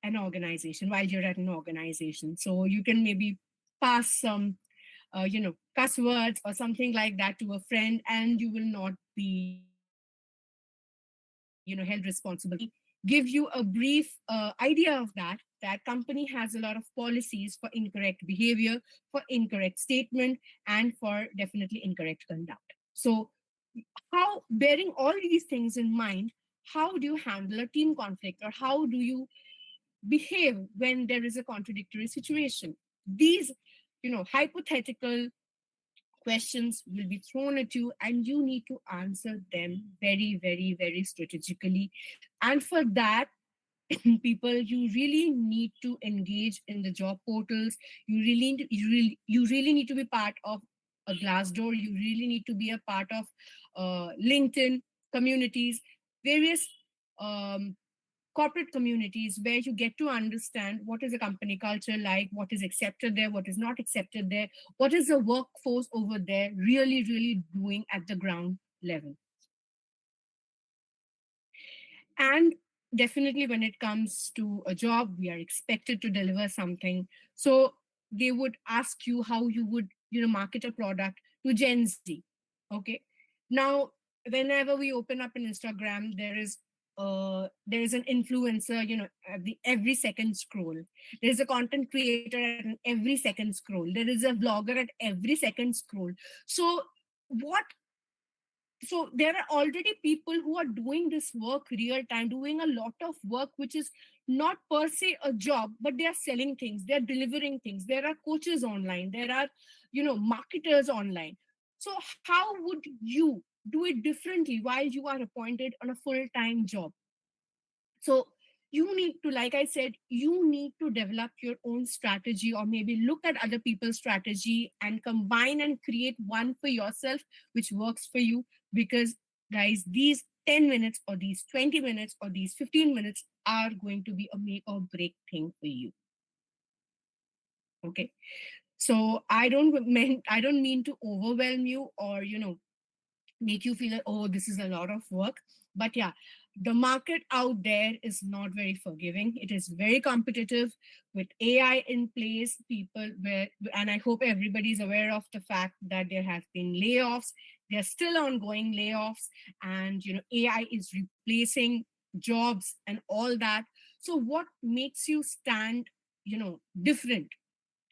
an organization, while you're at an organization. So you can maybe pass some cuss words or something like that to a friend, and you will not be held responsible for that. Give you a brief idea of that company has a lot of policies for incorrect behavior, for incorrect statement, and for definitely incorrect conduct. So how, bearing all these things in mind, how do you handle a team conflict, or how do you behave when there is a contradictory situation? These hypothetical questions will be thrown at you, and you need to answer them very, very, very strategically. And for that, people, you really need to engage in the job portals. You really need to be part of a Glassdoor. You really need to be a part of LinkedIn communities, various um, corporate communities, where you get to understand what is a company culture like, what is accepted there, what is not accepted there, what is the workforce over there really, really doing at the ground level. And definitely, when it comes to a job, we are expected to deliver something. So they would ask you how you would market a product to Gen Z. Okay. Now, whenever we open up an Instagram, there is an influencer, at the every second scroll. There is a content creator at an every second scroll. There is a vlogger at every second scroll. So what so there are already people who are doing this work real time, doing a lot of work which is not per se a job, but they are selling things, they are delivering things. There are coaches online, there are marketers online. So how would you do it differently while you are appointed on a full-time job. So you need to, like I said, you need to develop your own strategy, or maybe look at other people's strategy and combine and create one for yourself which works for you. Because guys, these 10 minutes or these 20 minutes or these 15 minutes are going to be a make or break thing for you. Okay. So I don't mean to overwhelm you, or make you feel like, oh, this is a lot of work. But yeah, the market out there is not very forgiving. It is very competitive with AI in place. People were, and I hope everybody's aware of the fact that there have been layoffs. There are still ongoing layoffs, and AI is replacing jobs and all that. So what makes you stand, different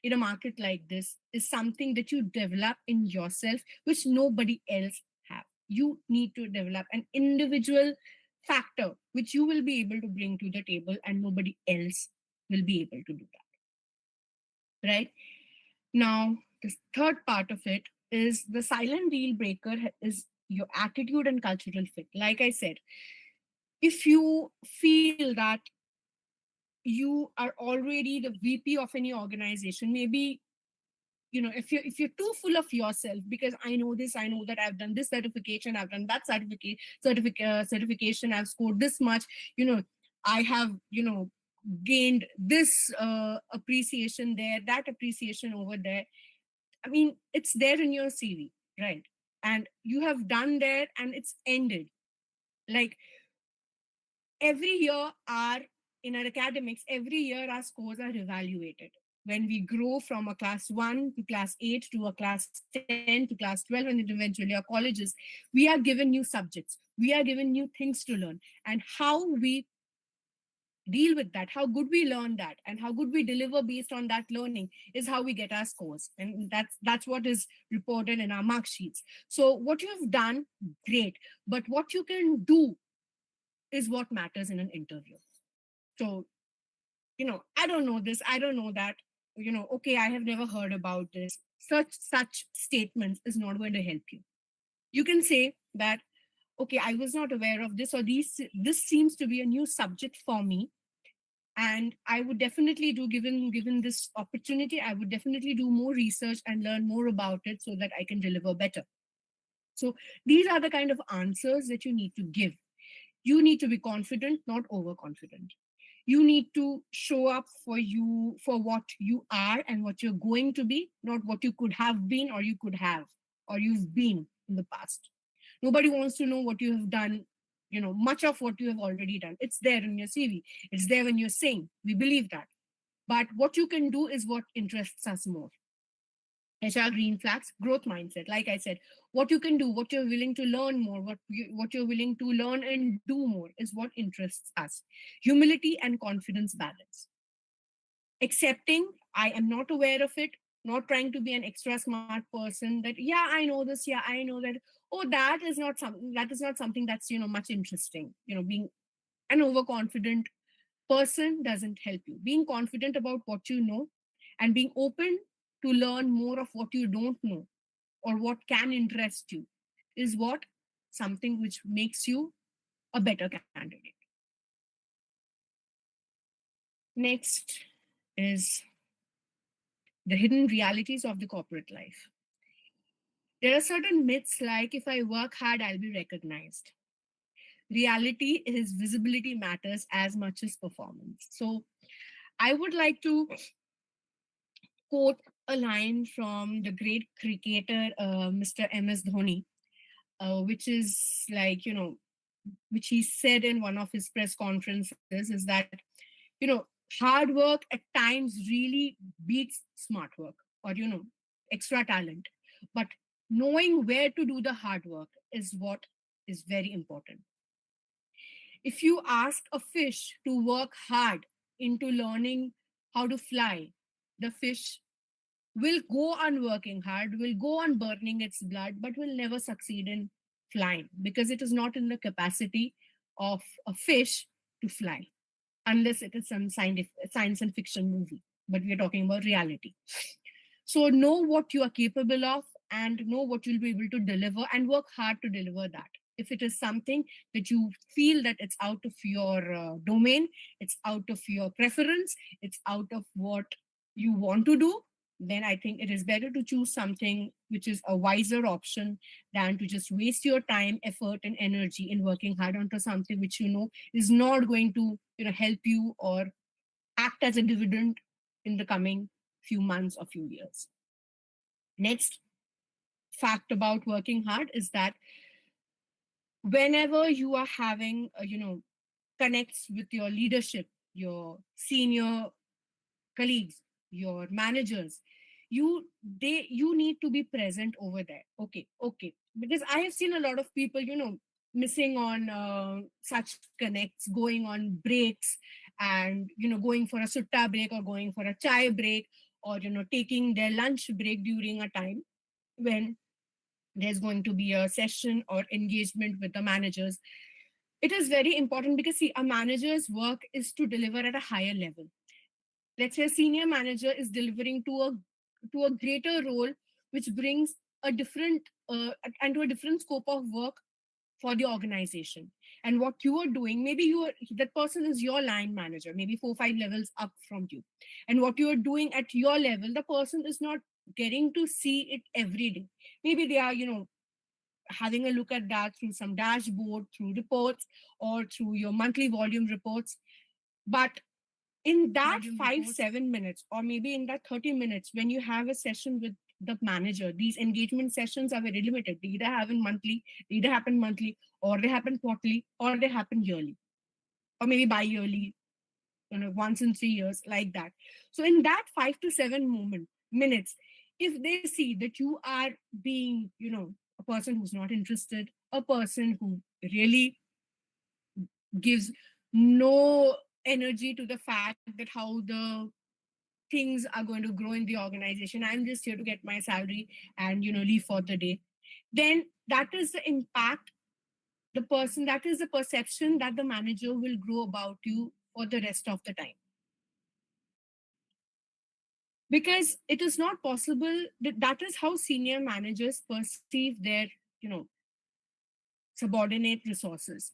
in a market like this is something that you develop in yourself, which nobody else have. You need to develop an individual factor which you will be able to bring to the table, and nobody else will be able to do that. Right? Now, the third part of it is the silent deal breaker is your attitude and cultural fit. Like I said, if you feel that you are already the VP of any organization, maybe if you're too full of yourself, because I know this, I know that I've done this certification, I've done that certification, I've scored this much, I have gained this appreciation there, that appreciation over there. I mean, it's there in your CV, right? And you have done there and it's ended. Like, every year our in our academics, every year our scores are evaluated. When we grow from a class 1 to class 8 to a class 10 to class 12, and then eventually our colleges, we are given new subjects, we are given new things to learn. And how we deal with that, how good we learn that, and how good we deliver based on that learning is how we get our scores. And that's what is reported in our mark sheets. So what you have done, great, but what you can do is what matters in an interview. So, I don't know this, I don't know that, okay, I have never heard about this. Such statements is not going to help you. You can say that, okay, I was not aware of this, or this seems to be a new subject for me. And I would definitely do, given this opportunity, I would definitely do more research and learn more about it so that I can deliver better. So these are the kind of answers that you need to give. You need to be confident, not overconfident. You need to show up for what you are and what you're going to be, not what you could have been, or you could have, or you've been in the past. Nobody wants to know what you have done. Much of what you have already done, it's there in your CV, it's there when you're saying, we believe that. But what you can do is what interests us more. HR green flags, growth mindset. Like I said, what you can do, what you're willing to learn more, what you're willing to learn and do more is what interests us. Humility and confidence balance. Accepting, I am not aware of it, not trying to be an extra smart person that, yeah, I know this, yeah, I know that. Oh, that is not something that's much interesting. Being an overconfident person doesn't help you. Being confident about what you know and being open to learn more of what you don't know or what can interest you is what something which makes you a better candidate. Next is the hidden realities of the corporate life. There are certain myths like, if I work hard, I'll be recognized. Reality is visibility matters as much as performance. So I would like to quote a line from the great cricketer, Mr. MS Dhoni, which is like, which he said in one of his press conferences, is that, hard work at times really beats smart work, or, extra talent. But knowing where to do the hard work is what is very important. If you ask a fish to work hard into learning how to fly, the fish will go on working hard, will go on burning its blood, but will never succeed in flying because it is not in the capacity of a fish to fly, unless it is some science and fiction movie. But we are talking about reality. So know what you are capable of and know what you'll be able to deliver and work hard to deliver that. If it is something that you feel that it's out of your domain, it's out of your preference, it's out of what you want to do, then I think it is better to choose something which is a wiser option than to just waste your time, effort, and energy in working hard onto something which you know is not going to help you or act as a dividend in the coming few months or few years. Next fact about working hard is that whenever you are having connects with your leadership, your senior colleagues, your managers, you need to be present over there. Okay, because I have seen a lot of people missing on such connects, going on breaks, and going for a sutta break or going for a chai break, or taking their lunch break during a time when there's going to be a session or engagement with the managers. It is very important because see, a manager's work is to deliver at a higher level. Let's say a senior manager is delivering to a greater role, which brings a different and to a different scope of work for the organization. And what you are doing, maybe that person is your line manager, maybe 4 5 levels up from you, and what you are doing at your level, the person is not getting to see it every day. Maybe they are having a look at that through some dashboard, through reports, or through your monthly volume reports. But in that 5 7 minutes, or maybe in that 30 minutes, when you have a session with the manager, these engagement sessions are very limited. They either happen monthly, or they happen quarterly, or they happen yearly, or maybe bi-yearly, once in 3 years, like that. So in that 5 to 7 minutes, if they see that you are being a person who's not interested, a person who really gives no energy to the fact that how the things are going to grow in the organization, I'm just here to get my salary and leave for the day, then that is the impact, that is the perception that the manager will grow about you for the rest of the time. Because it is not possible that is how senior managers perceive their subordinate resources.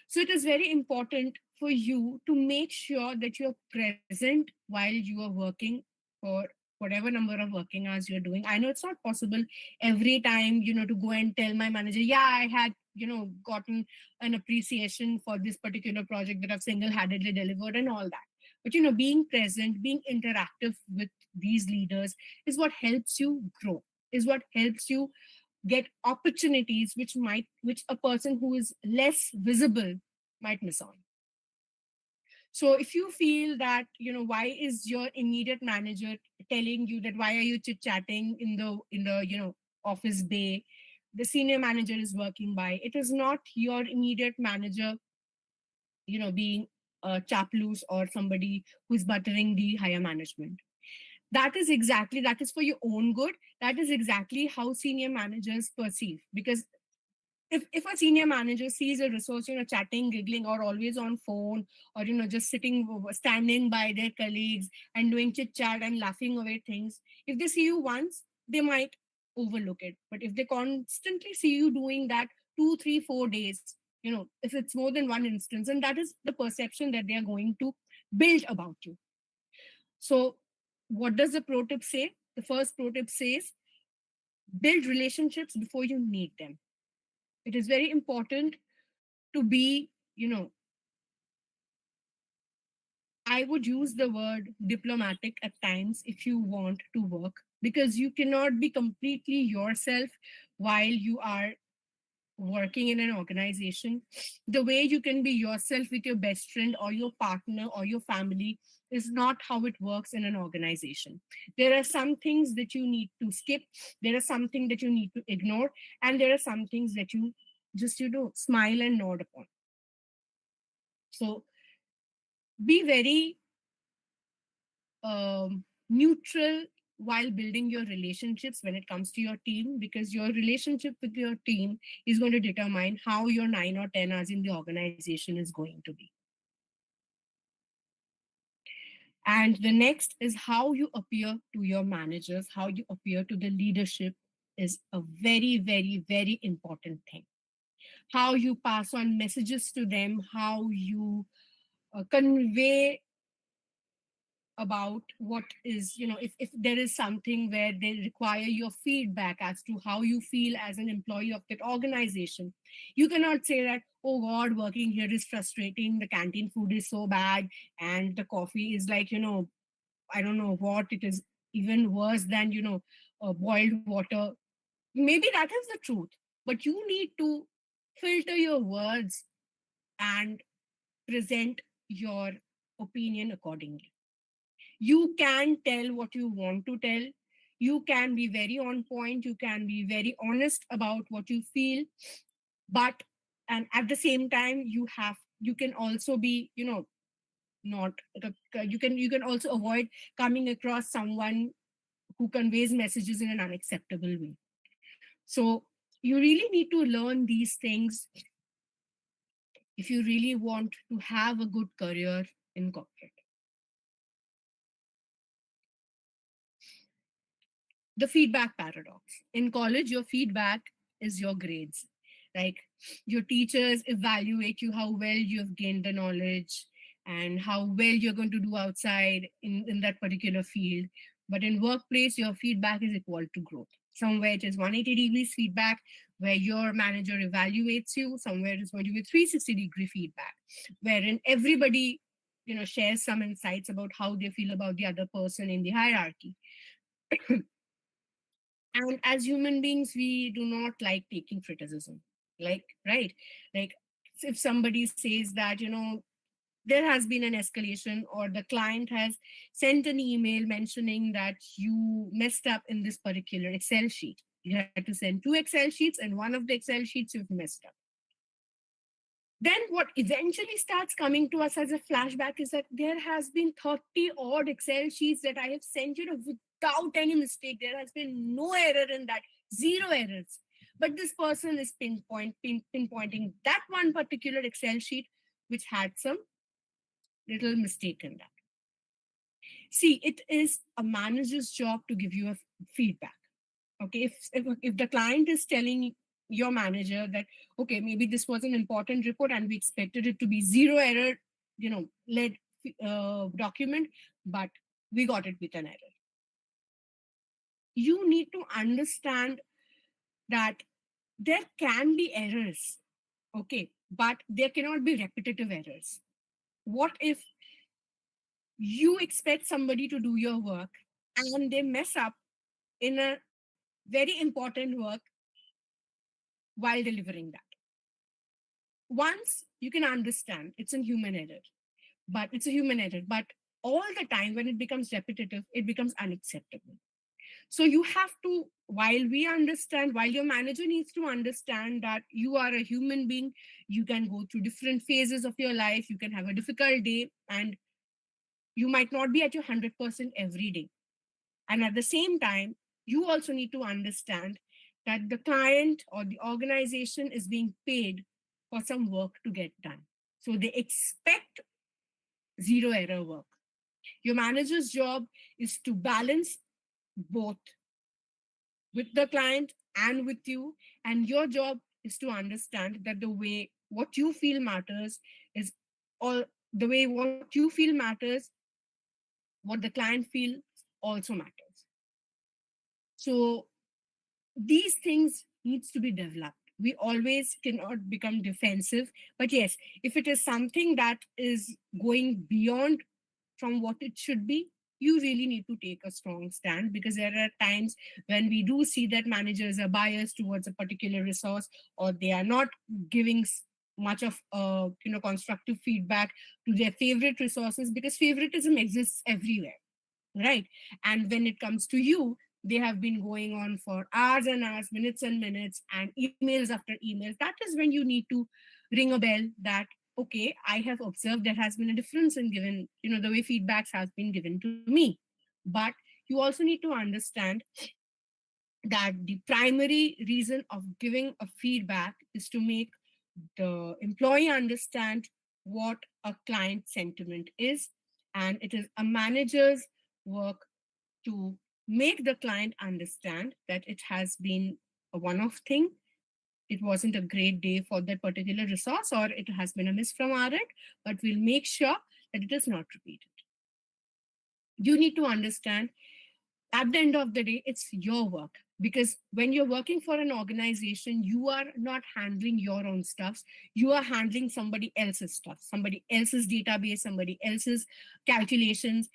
So it is very important for you to make sure that you're present while you are working for whatever number of working hours you're doing. I know it's not possible every time, to go and tell my manager, yeah, I had, gotten an appreciation for this particular project that I've single-handedly delivered and all that. But, being present, being interactive with these leaders is what helps you grow, is what helps you get opportunities which a person who is less visible might miss on. So if you feel that why is your immediate manager telling you that why are you chit chatting in the office bay, the senior manager is working by, it is not your immediate manager being a chaplus or somebody who's buttering the higher management. That is for your own good. That is exactly how senior managers perceive. Because if a senior manager sees a resource, chatting, giggling, or always on phone, or just standing by their colleagues and doing chit chat and laughing away things, if they see you once, they might overlook it. But if they constantly see you doing that 2 3 4 days, if it's more than one instance, and that is the perception that they are going to build about you. So what does the pro tip say? The first pro tip says, build relationships before you need them. It is very important to be, I would use the word diplomatic at times if you want to work, because you cannot be completely yourself while you are working in an organization. The way you can be yourself with your best friend or your partner or your family is not how it works in an organization. There are some things that you need to skip, there are some things that you need to ignore, and there are some things that you just smile and nod upon. So be very neutral while building your relationships when it comes to your team, because your relationship with your team is going to determine how your 9 or 10 hours in the organization is going to be. And the next is how you appear to your managers, how you appear to the leadership is a very, very, very important thing. How you pass on messages to them, how you convey about what is, if there is something where they require your feedback as to how you feel as an employee of that organization. You cannot say that, oh God, working here is frustrating, the canteen food is so bad, and the coffee is like, I don't know what it is, even worse than, boiled water. Maybe that is the truth, but you need to filter your words and present your opinion accordingly. You can tell what you want to tell. You can be very on point. You can be very honest about what you feel. But, and at the same time, you can also be, not, you can also avoid coming across someone who conveys messages in an unacceptable way. So you really need to learn these things if you really want to have a good career in corporate. The feedback paradox. In college, your feedback is your grades. Like, your teachers evaluate you, how well you have gained the knowledge and how well you're going to do outside in that particular field. But in workplace, your feedback is equal to growth. Somewhere it is 180 degrees feedback where your manager evaluates you. Somewhere it's going to be 360-degree feedback, wherein everybody shares some insights about how they feel about the other person in the hierarchy. And as human beings, we do not like taking criticism. Like, right? Like, if somebody says that, there has been an escalation, or the client has sent an email mentioning that you messed up in this particular Excel sheet. You had to send 2 Excel sheets, and one of the Excel sheets you've messed up. Then what eventually starts coming to us as a flashback is that there has been 30 odd Excel sheets that I have sent, without any mistake. There has been no error in that, zero errors. But this person is pinpointing that one particular Excel sheet which had some little mistake in that. See, it is a manager's job to give you a feedback. Okay, if the client is telling your manager that, okay, maybe this was an important report and we expected it to be zero error, led document, but we got it with an error. You need to understand that there can be errors, okay, but there cannot be repetitive errors. What if you expect somebody to do your work and they mess up in a very important work while delivering that? Once you can understand it's a human error, but all the time when it becomes repetitive, it becomes unacceptable. So you have to, while your manager needs to understand that you are a human being, you can go through different phases of your life, you can have a difficult day, and you might not be at your 100% every day. And at the same time, you also need to understand that the client or the organization is being paid for some work to get done. So they expect zero error work. Your manager's job is to balance both with the client and with you. And your job is to understand that the way what you feel matters is all the way what you feel matters, what the client feels also matters. So these things needs to be developed. We always cannot become defensive, but yes, if it is something that is going beyond from what it should be, you really need to take a strong stand, because there are times when we do see that managers are biased towards a particular resource, or they are not giving much of constructive feedback to their favorite resources, because favoritism exists everywhere, right? And when it comes to you, they have been going on for hours and hours, minutes and minutes, and emails after emails. That is when you need to ring a bell that, okay, I have observed there has been a difference in given, the way feedbacks has been given to me. But you also need to understand that the primary reason of giving a feedback is to make the employee understand what a client sentiment is, and it is a manager's work to make the client understand that it has been a one-off thing. It wasn't a great day for that particular resource, or it has been a miss from our end, but we'll make sure that it is not repeated. You need to understand, at the end of the day, it's your work. Because when you're working for an organization, you are not handling your own stuff. You are handling somebody else's stuff, somebody else's database, somebody else's calculations.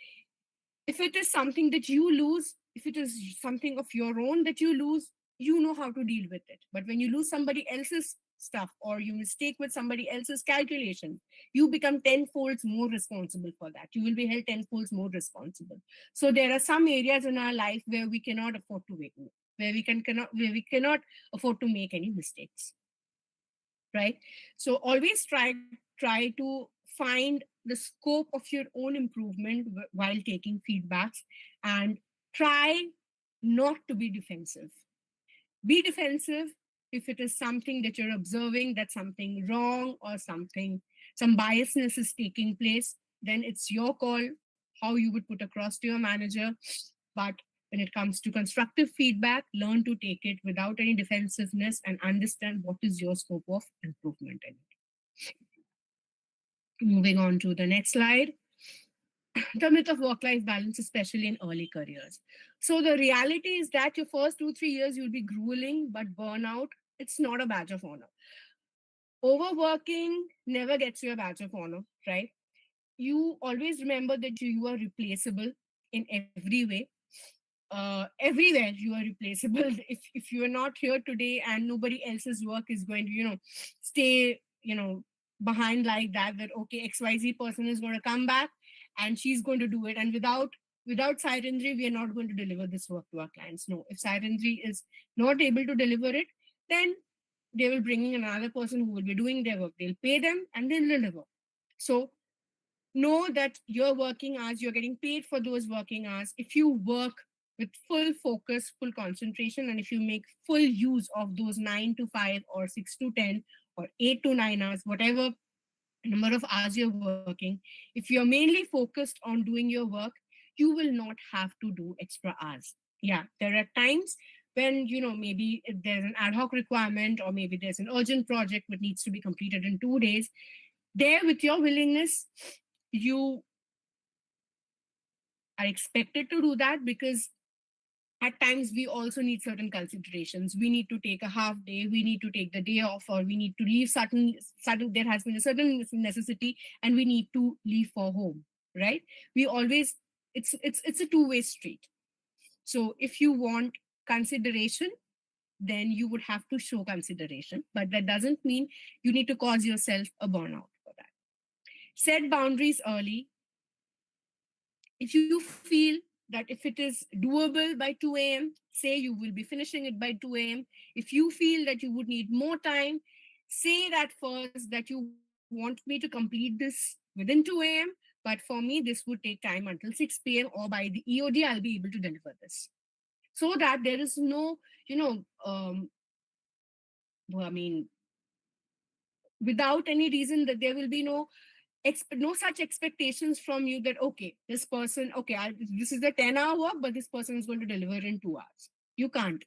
If it is something that you lose, if it is something of your own that you lose, you know how to deal with it. But when you lose somebody else's stuff, or you mistake with somebody else's calculation, you become tenfold more responsible for that. You will be held tenfold more responsible. So there are some areas in our life where we cannot afford to wait, where we cannot afford to make any mistakes, right? So always try to find the scope of your own improvement while taking feedbacks, and try not to be defensive. Be defensive if it is something that you're observing that something wrong or some biasness is taking place. Then it's your call how you would put across to your manager. But when it comes to constructive feedback, learn to take it without any defensiveness and understand what is your scope of improvement in it. Moving on to the next slide. The myth of work-life balance, especially in early careers. So the reality is that your first 2-3 years you'll be grueling, but burnout, it's not a badge of honor. Overworking never gets you a badge of honor, right? You always remember that you are replaceable in every way. Everywhere you are replaceable. If you are not here today and nobody else's work is going to, stay, behind like that, that okay, XYZ person is going to come back and she's going to do it. And without Sairindhri, we are not going to deliver this work to our clients. No, if Sairindhri is not able to deliver it, then they will bring in another person who will be doing their work. They'll pay them and they'll deliver. So know that you're working hours, you're getting paid for those working hours. If you work with full focus, full concentration, and if you make full use of those 9 to 5 or 6 to 10 or 8 to 9 hours, whatever number of hours you're working, if you're mainly focused on doing your work, you will not have to do extra hours. Yeah, there are times when, maybe if there's an ad hoc requirement, or maybe there's an urgent project which needs to be completed in 2 days. There, with your willingness, you are expected to do that, because at times we also need certain considerations. We need to take a half day, we need to take the day off, or we need to leave certain there has been a certain necessity and we need to leave for home, right? We always, it's a two-way street. So if you want consideration, then you would have to show consideration, but that doesn't mean you need to cause yourself a burnout for that. Set boundaries early. If you feel that if it is doable by 2 a.m., say you will be finishing it by 2 a.m. If you feel that you would need more time, say that first, that you want me to complete this within 2 a.m., but for me, this would take time until 6 p.m., or by the EOD, I'll be able to deliver this. So that there is no, I mean, without any reason, that there will be no such expectations from you that okay, this person, okay, this is a 10-hour work, but this person is going to deliver in 2 hours. You can't,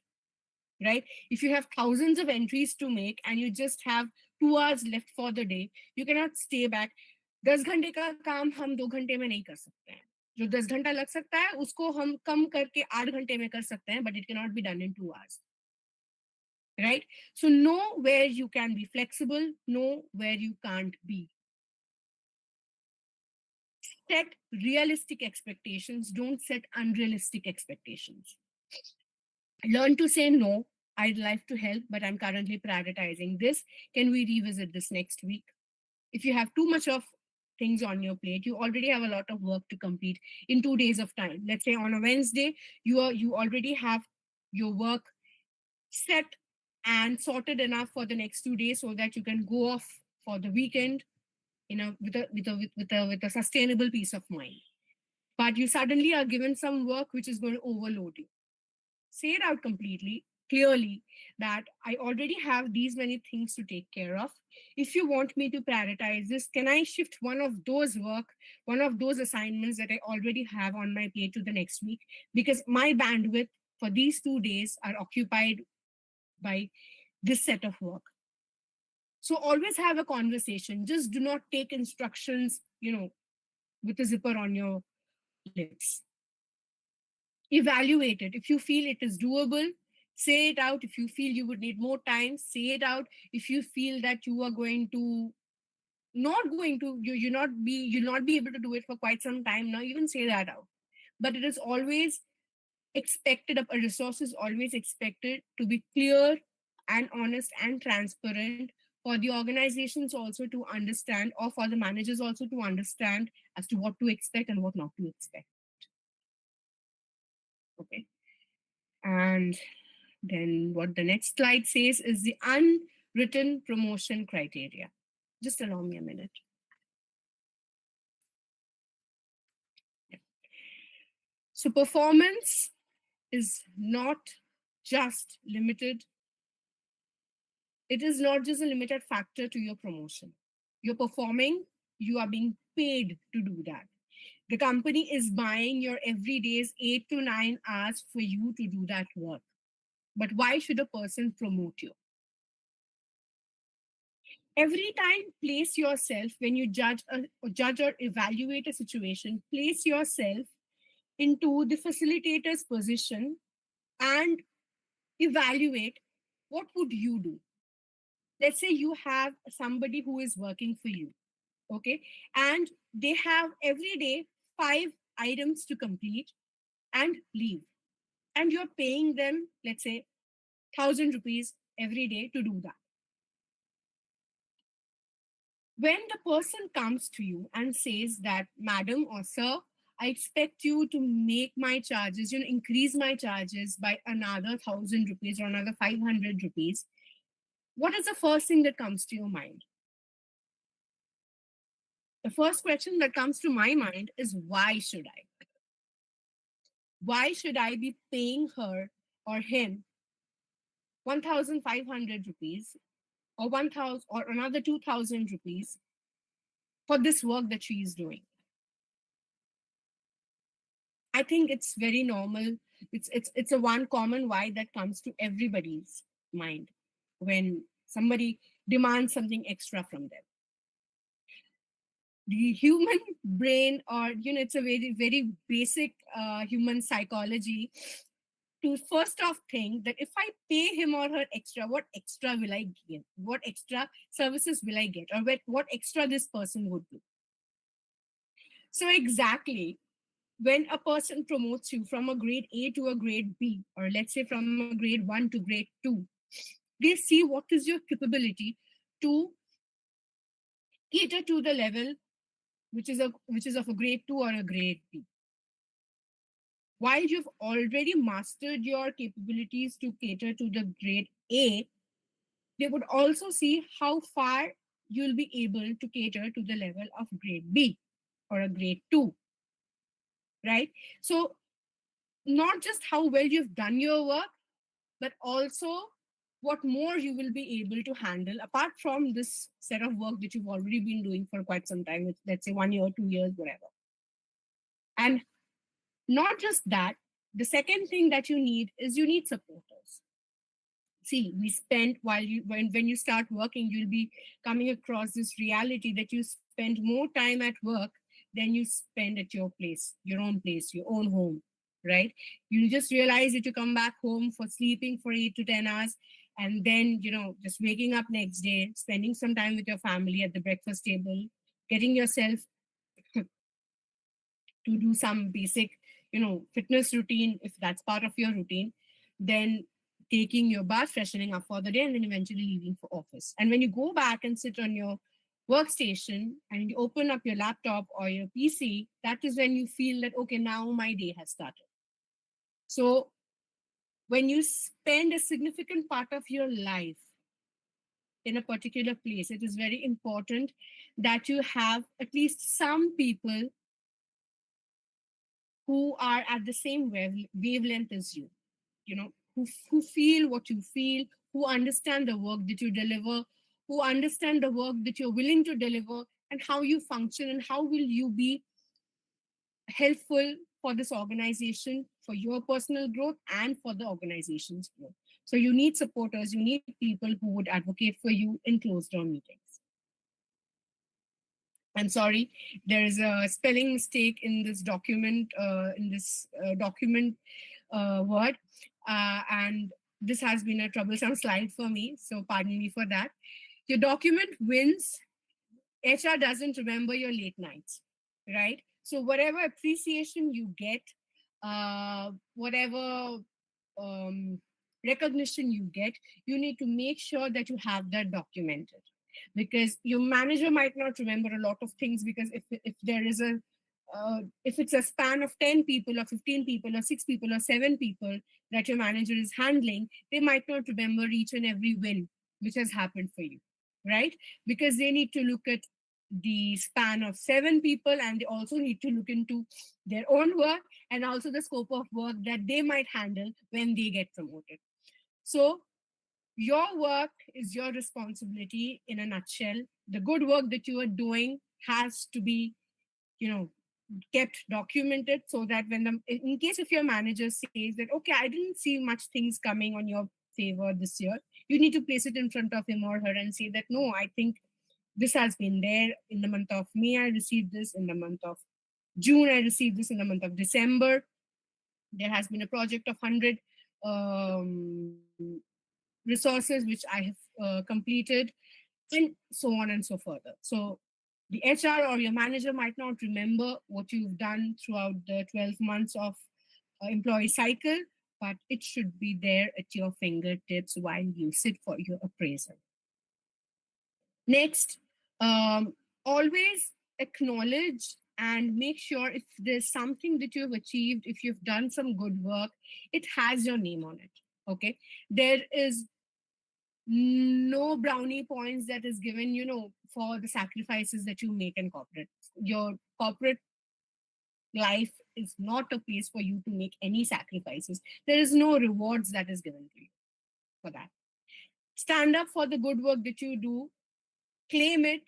right? If you have thousands of entries to make and you just have 2 hours left for the day, you cannot stay back. 10 घंटे का काम हम 2 घंटे में नहीं कर सकते हैं. जो 10 घंटा लग सकता है उसको हम कम करके 8 घंटे में कर सकते हैं, but it cannot be done in 2 hours, right? So know where you can be flexible, know where you can't be. Set realistic expectations, don't set unrealistic expectations. Learn to say no. I'd like to help, but I'm currently prioritizing this. Can we revisit this next week? If you have too much of things on your plate, you already have a lot of work to complete in 2 days of time. Let's say on a Wednesday, you already have your work set and sorted enough for the next 2 days, so that you can go off for the weekend, with a sustainable peace of mind. But you suddenly are given some work which is going to overload you. Say it out completely. clearly that I already have these many things to take care of. If you want me to prioritize this, can I shift one of those work, one of those assignments that I already have on my plate to the next week? Because my bandwidth for these 2 days are occupied by this set of work. So always have a conversation. Just do not take instructions, with a zipper on your lips. Evaluate it. If you feel it is doable, say it out. If you feel you would need more time, say it out. If you feel that you are going to not going to you'll not be able to do it for quite some time now, even say that out. But it is always expected, a resource is always expected to be clear and honest and transparent for the organizations also to understand, or for the managers also to understand as to what to expect and what not to expect. Okay. And then what the next slide says is the unwritten promotion criteria. Just allow me a minute. So performance is not just limited. It is not just a limited factor to your promotion. You're performing, you are being paid to do that. The company is buying your everyday's 8 to 9 hours for you to do that work. But why should a person promote you? Every time, place yourself, when you judge or evaluate a situation, place yourself into the facilitator's position and evaluate what would you do. Let's say you have somebody who is working for you, okay, and they have every day 5 items to complete and leave, and you're paying them, let's say, 1,000 rupees every day to do that. When the person comes to you and says that, madam or sir, I expect you to make my charges, increase my charges by another 1,000 rupees or another 500 rupees, what is the first thing that comes to your mind? The first question that comes to my mind is, why should I? Why should I be paying her or him 1,500 rupees or 1,000 or another 2,000 rupees for this work that she is doing? I think it's very normal. It's a one common why that comes to everybody's mind when somebody demands something extra from them. The human brain, or it's a very, very basic human psychology, to first off think that if I pay him or her extra, what extra will I get? What extra services will I get? Or what extra this person would do? So exactly, when a person promotes you from a grade A to a grade B, or let's say from a grade 1 to grade 2, they see what is your capability to cater to the level which is of a grade 2 or a grade B. While you've already mastered your capabilities to cater to the grade A, they would also see how far you'll be able to cater to the level of grade B or a grade 2, right? So not just how well you've done your work, but also what more you will be able to handle apart from this set of work that you've already been doing for quite some time, let's say 1 year, 2 years, whatever. And not just that, the second thing that you need is you need supporters. See, we spend when you start working, you'll be coming across this reality that you spend more time at work than you spend at your place, your own home, right? You just realize that you come back home for sleeping for 8 to 10 hours, and then just waking up next day, spending some time with your family at the breakfast table, getting yourself to do some basic fitness routine if that's part of your routine, then taking your bath, freshening up for the day, and then eventually leaving for office. And when you go back and sit on your workstation and you open up your laptop or your PC, that is when you feel that, okay, now my day has started. So when you spend a significant part of your life in a particular place, it is very important that you have at least some people who are at the same wavelength as you, who feel what you feel, who understand the work that you deliver, who understand the work that you're willing to deliver, and how you function, and how will you be helpful for this organization, for your personal growth, and for the organization's growth. So you need supporters, you need people who would advocate for you in closed door meetings. I'm sorry, there is a spelling mistake in this document, word, and this has been a troublesome slide for me, so pardon me for that. Your document wins. HR doesn't remember your late nights, right? So whatever appreciation you get, whatever um, recognition you get, you need to make sure that you have that documented, because your manager might not remember a lot of things, because if there is a if it's a span of 10 people or 15 people or 6 people or 7 people that your manager is handling, they might not remember each and every win which has happened for you, right? Because they need to look at the span of 7 people, and they also need to look into their own work and also the scope of work that they might handle when they get promoted. So your work is your responsibility in a nutshell. The good work that you are doing has to be, you know, kept documented, so that when in case if your manager says that, okay, I didn't see much things coming on your favor this year, you need to place it in front of him or her and say that, no, I think this has been there in the month of May, I received this in the month of June, I received this in the month of December. There has been a project of 100 resources which I have completed, and so on and so further. So the HR or your manager might not remember what you've done throughout the 12 months of employee cycle, but it should be there at your fingertips while you sit for your appraisal. Next, always acknowledge and make sure if there's something that you've achieved, if you've done some good work, it has your name on it. Okay. There is no brownie points that is given, for the sacrifices that you make in corporate. Your corporate life is not a place for you to make any sacrifices. There is no rewards that is given to you for that. Stand up for the good work that you do, claim it.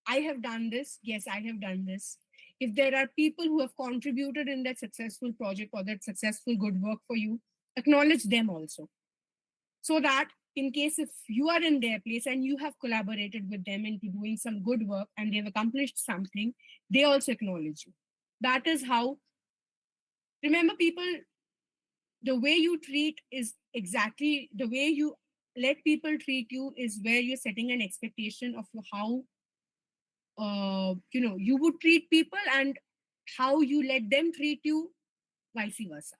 I have done this. Yes, I have done this. If there are people who have contributed in that successful project or that successful good work for you, acknowledge them also. So that in case if you are in their place and you have collaborated with them into doing some good work and they've accomplished something, they also acknowledge you. That is how, remember, people, the way you treat is exactly the way you let people treat you is where you're setting an expectation of how you would treat people, and how you let them treat you, vice versa.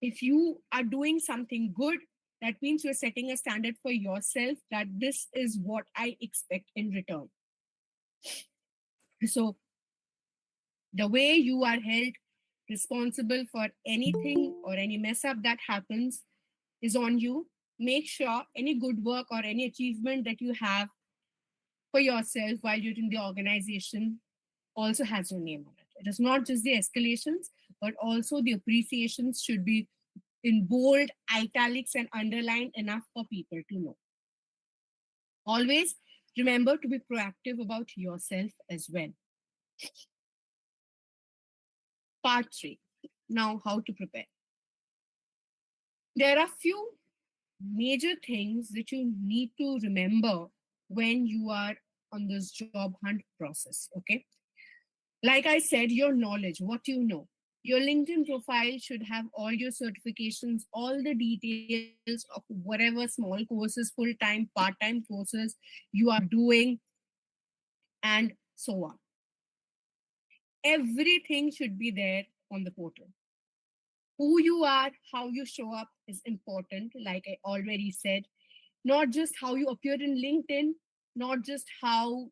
If you are doing something good, that means you're setting a standard for yourself that this is what I expect in return. So the way you are held responsible for anything or any mess up that happens is on you. Make sure any good work or any achievement that you have for yourself while you're in the organization also has your name on it. It is not just the escalations, but also the appreciations should be in bold, italics, and underlined enough for people to know. Always remember to be proactive about yourself as well. Part 3. Now, how to prepare. There are few major things that you need to remember when you are on this job hunt process. Okay. Like I said, your knowledge, what you know. Your LinkedIn profile should have all your certifications, all the details of whatever small courses, full time, part time courses you are doing, and so on. Everything should be there on the portal. Who you are, how you show up is important, like I already said. Not just how you appear in LinkedIn, not just how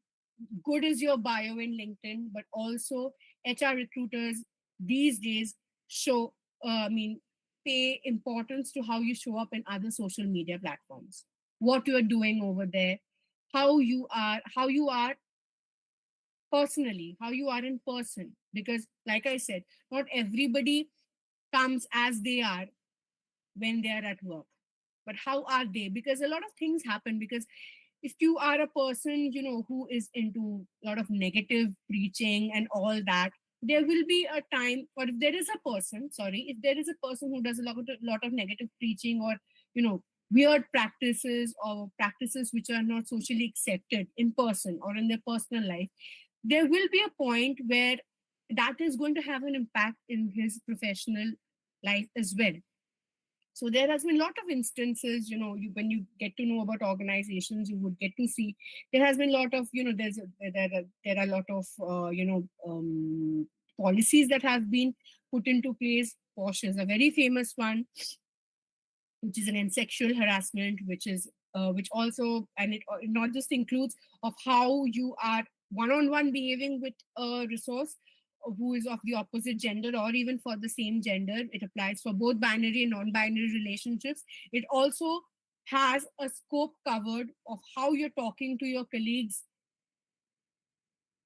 good is your bio in LinkedIn, but also HR recruiters these days show, pay importance to how you show up in other social media platforms, what you are doing over there, how you are personally, how you are in person. Because, like I said, not everybody comes as they are when they are at work, but how are they? Because a lot of things happen. Because if you are a person, who is into a lot of negative preaching and all that, there will be a time, or if there is a person, sorry, if there is a person who does a lot of negative preaching, or weird practices, or practices which are not socially accepted in person or in their personal life, there will be a point where that is going to have an impact in his professional life as well. So there has been a lot of instances, when you get to know about organizations, you would get to see there has been a lot of, there are a lot of, policies that have been put into place. Posh is a very famous one, which is again sexual harassment, which also, and it not just includes of how you are one-on-one behaving with a resource who is of the opposite gender, or even for the same gender. It applies for both binary and non-binary relationships. It also has a scope covered of how you're talking to your colleagues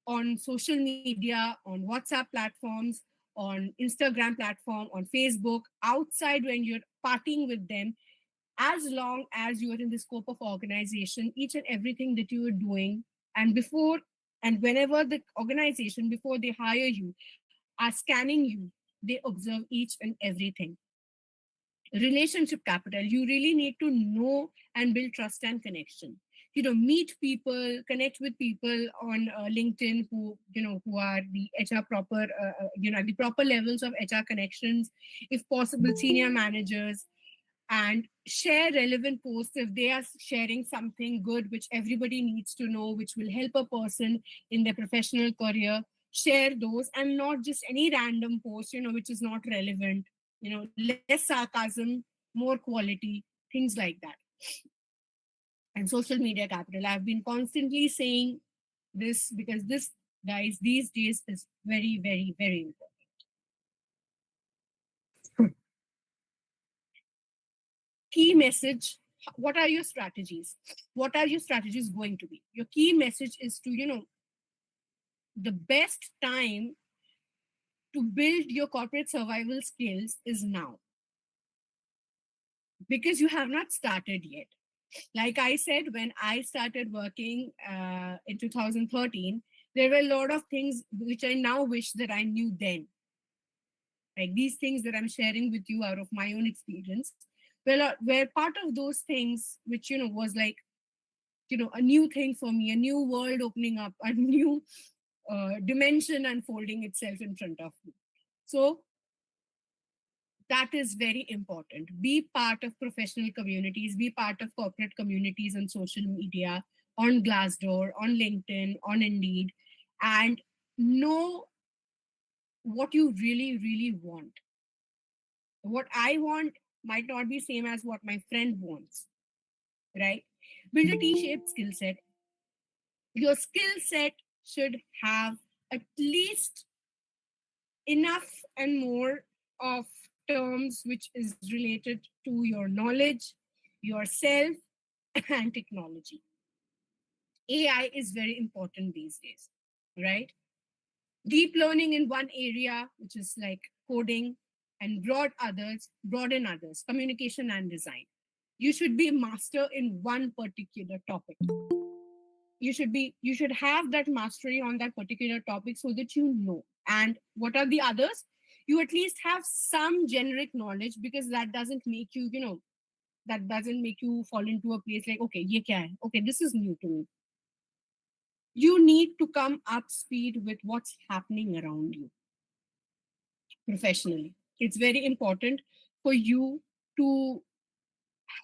on social media, on WhatsApp platforms, on Instagram platform, on Facebook, outside when you're partying with them. As long as you are in the scope of organization, each and everything that you are doing, and before and whenever the organization, before they hire you, are scanning you, they observe each and everything. Relationship capital, you really need to know and build trust and connection. Meet people, connect with people on LinkedIn, who are the HR proper, the proper levels of HR connections, if possible senior managers, and share relevant posts if they are sharing something good which everybody needs to know, which will help a person in their professional career. Share those, and not just any random post, which is not relevant. Less sarcasm, more quality, things like that. And social media capital, I've been constantly saying this, because this, guys, these days is very, very, very important. Key message, what are your strategies? What are your strategies going to be? Your key message is to, the best time to build your corporate survival skills is now, because you have not started yet. Like I said, when I started working in 2013, there were a lot of things which I now wish that I knew then. Like these things that I'm sharing with you out of my own experience, were part of those things which, was like, a new thing for me, a new world opening up, a new dimension unfolding itself in front of me. So that is very important. Be part of professional communities, be part of corporate communities on social media, on Glassdoor, on LinkedIn, on Indeed, and know what you really, really want. What I want might not be same as what my friend wants, right? Build a T-shaped skill set. Your skill set should have at least enough and more of terms which is related to your knowledge, yourself, and technology. AI is very important these days, right? Deep learning in one area, which is like coding, and broaden others, communication and design. You should be a master in one particular topic. You should have that mastery on that particular topic, so that you know. And what are the others? You at least have some generic knowledge, because that doesn't make you, that doesn't make you fall into a place like, okay, ye kya hai? Okay, this is new to me. You need to come up speed with what's happening around you professionally. It's very important for you to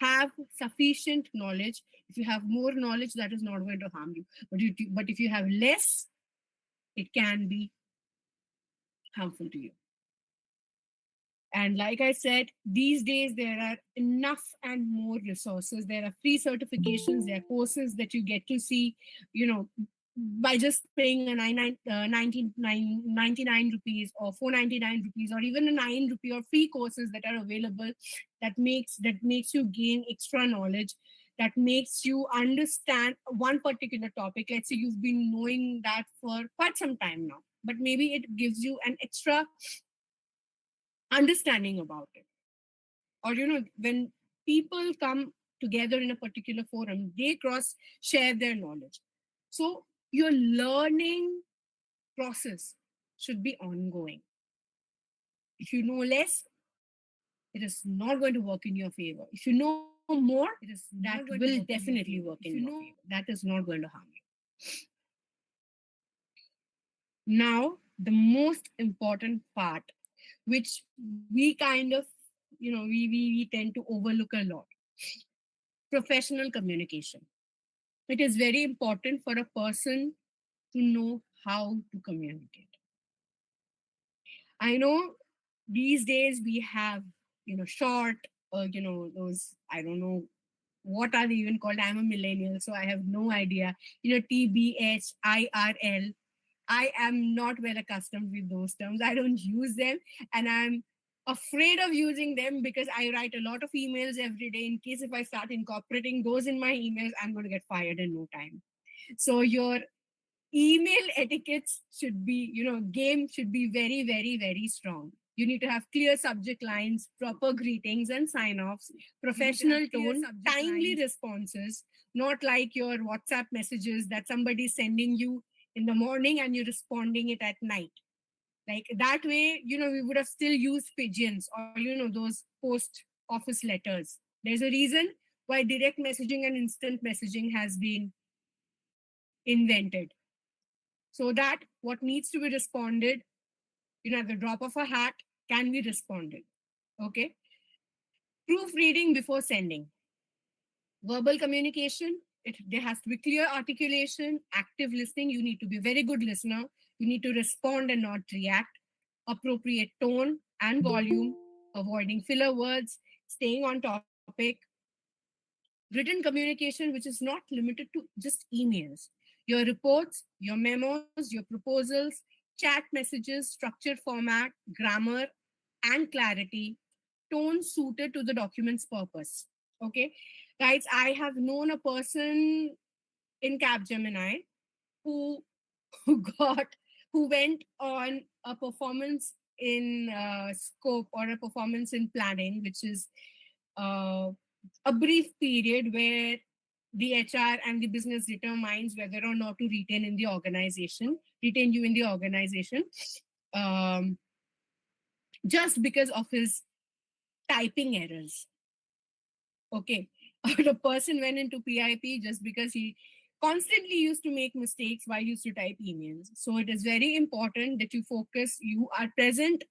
have sufficient knowledge. If you have more knowledge, that is not going to harm you. But if you have less, it can be harmful to you. And like I said, these days there are enough and more resources. There are free certifications, there are courses that you get to see, by just paying a 99 rupees or 499 rupees, or even a 9 rupee, or free courses that are available, that makes you gain extra knowledge, that makes you understand one particular topic. Let's say you've been knowing that for quite some time now, but maybe it gives you an extra understanding about it, or when people come together in a particular forum, they cross share their knowledge. So your learning process should be ongoing. If you know less, it is not going to work in your favor. If you know more, that will definitely work in your favor. That is not going to harm you. Now, the most important part, which we kind of, we tend to overlook a lot: professional communication. It is very important for a person to know how to communicate. I know these days we have, short, those, I don't know what are they even called. I'm a millennial, so I have no idea. TBH, IRL. I am not well accustomed with those terms. I don't use them, and I'm afraid of using them because I write a lot of emails every day. In case if I start incorporating those in my emails, I'm going to get fired in no time. So your email etiquettes should be, game should be very, very, very strong. You need to have clear subject lines, proper greetings and sign offs, professional tone, timely responses, not like your WhatsApp messages that somebody's sending you in the morning and you're responding it at night. Like that way, we would have still used pigeons or, those post office letters. There's a reason why direct messaging and instant messaging has been invented, so that what needs to be responded, at the drop of a hat, can be responded. Okay. Proofreading before sending. Verbal communication, there has to be clear articulation, active listening. You need to be a very good listener. You need to respond and not react. Appropriate tone and volume, avoiding filler words, staying on topic. Written communication, which is not limited to just emails. Your reports, your memos, your proposals, chat messages, structured format, grammar, and clarity, tone suited to the document's purpose. Okay, guys, I have known a person in Capgemini who got who went on a performance in scope, or a performance in planning, which is uh, a brief period where the HR and the business determines whether or not to retain you in the organization, um, just because of his typing errors. Okay. The person went into PIP just because he constantly used to make mistakes while he used to type emails. So it is very important that you are present,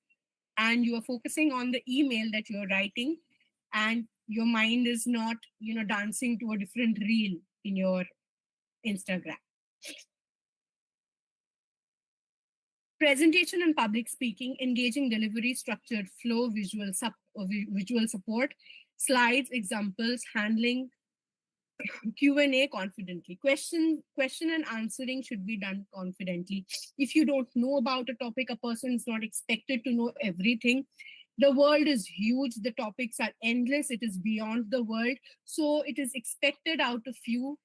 and you are focusing on the email that you're writing, and your mind is not, dancing to a different reel in your Instagram. Presentation and public speaking, engaging delivery, structured flow, visual support, slides, examples, handling Q&A confidently. Question and answering should be done confidently. If you don't know about a topic, a person is not expected to know everything. The world is huge. The topics are endless. It is beyond the world. So it is expected out of you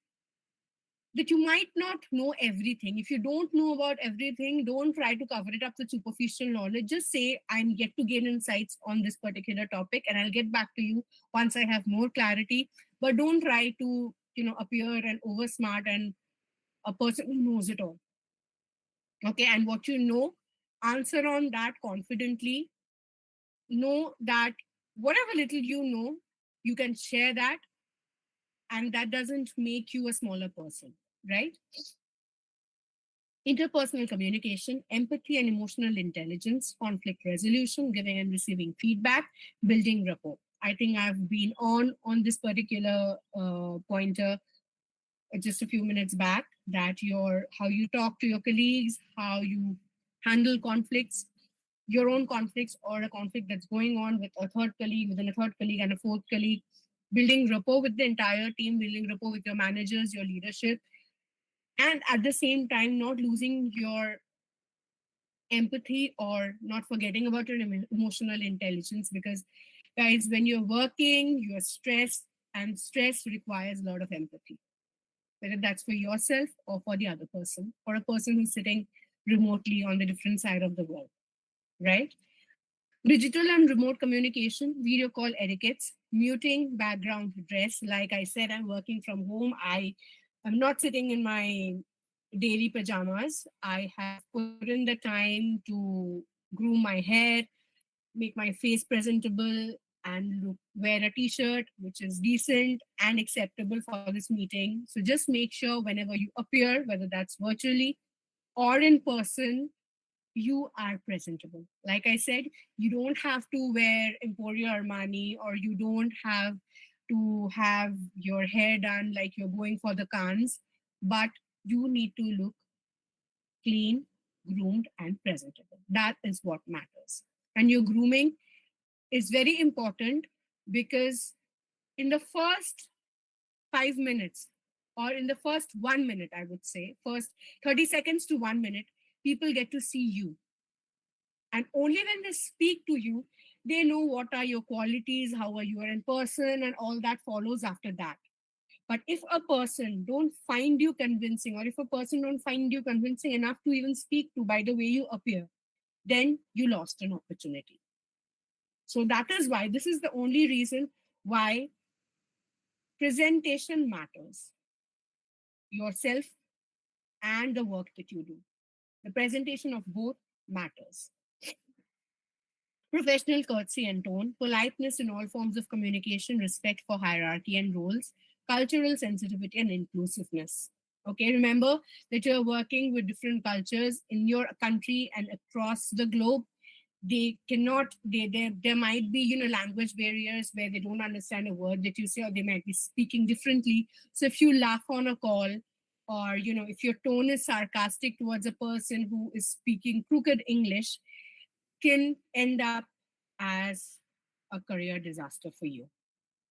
that you might not know everything. If you don't know about everything, don't try to cover it up with superficial knowledge. Just say, I'm yet to gain insights on this particular topic, and I'll get back to you once I have more clarity. But don't try to, appear and oversmart and a person who knows it all. Okay, and what you know, answer on that confidently. Know that whatever little you know, you can share that, and that doesn't make you a smaller person, right? Interpersonal communication, empathy and emotional intelligence, conflict resolution, giving and receiving feedback, building rapport. I think I've been on this particular pointer just a few minutes back, that how you talk to your colleagues, how you handle conflicts, your own conflicts, or a conflict that's going on with a third colleague, within a third colleague and a fourth colleague, building rapport with the entire team, building rapport with your managers, your leadership, and at the same time not losing your empathy or not forgetting about your emotional intelligence. Because guys, when you're working, you're stressed, and stress requires a lot of empathy, whether that's for yourself or for the other person, or a person who's sitting remotely on the different side of the world, right? Digital and remote communication, video call etiquettes, muting background dress. Like I said, I'm working from home. am not sitting in my daily pajamas. I have put in the time to groom my hair, make my face presentable, and wear a t-shirt which is decent and acceptable for this meeting. So just make sure whenever you appear, whether that's virtually or in person, you are presentable. Like I said, you don't have to wear Emporio Armani, or you don't have to have your hair done like you're going for the cans, but you need to look clean, groomed, and presentable. That is what matters. And your grooming is very important because in the first 5 minutes, or in the first 1 minute, I would say, first 30 seconds to 1 minute, people get to see you. And only when they speak to you, they know what are your qualities, how are you in person, and all that follows after that. But if a person don't find you convincing, or if a person don't find you convincing enough to even speak to by the way you appear, then you lost an opportunity. So that is why, this is the only reason why presentation matters. Yourself and the work that you do. The presentation of both matters. Professional courtesy and tone, politeness in all forms of communication, respect for hierarchy and roles, cultural sensitivity and inclusiveness. Okay, remember that you're working with different cultures in your country and across the globe. They cannot, there might be, language barriers where they don't understand a word that you say, or they might be speaking differently. So if you laugh on a call, or if your tone is sarcastic towards a person who is speaking crooked English, can end up as a career disaster for you,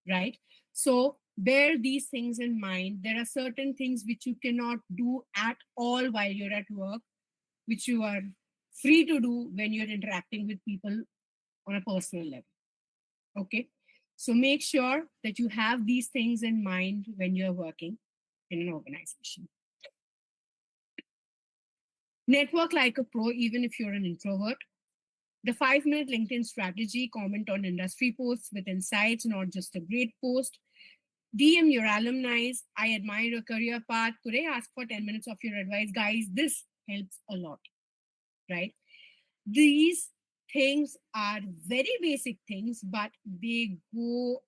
right? So bear these things in mind. There are certain things which you cannot do at all while you're at work, which you are free to do when you're interacting with people on a personal level. Okay. So make sure that you have these things in mind when you're working in an organization. Network like a pro, even if you're an introvert. The 5-minute LinkedIn strategy: comment on industry posts with insights, not just a great post. DM your alumni. I admire your career path. Could I ask for 10 minutes of your advice? Guys, this helps a lot, right? These things are very basic things, but they go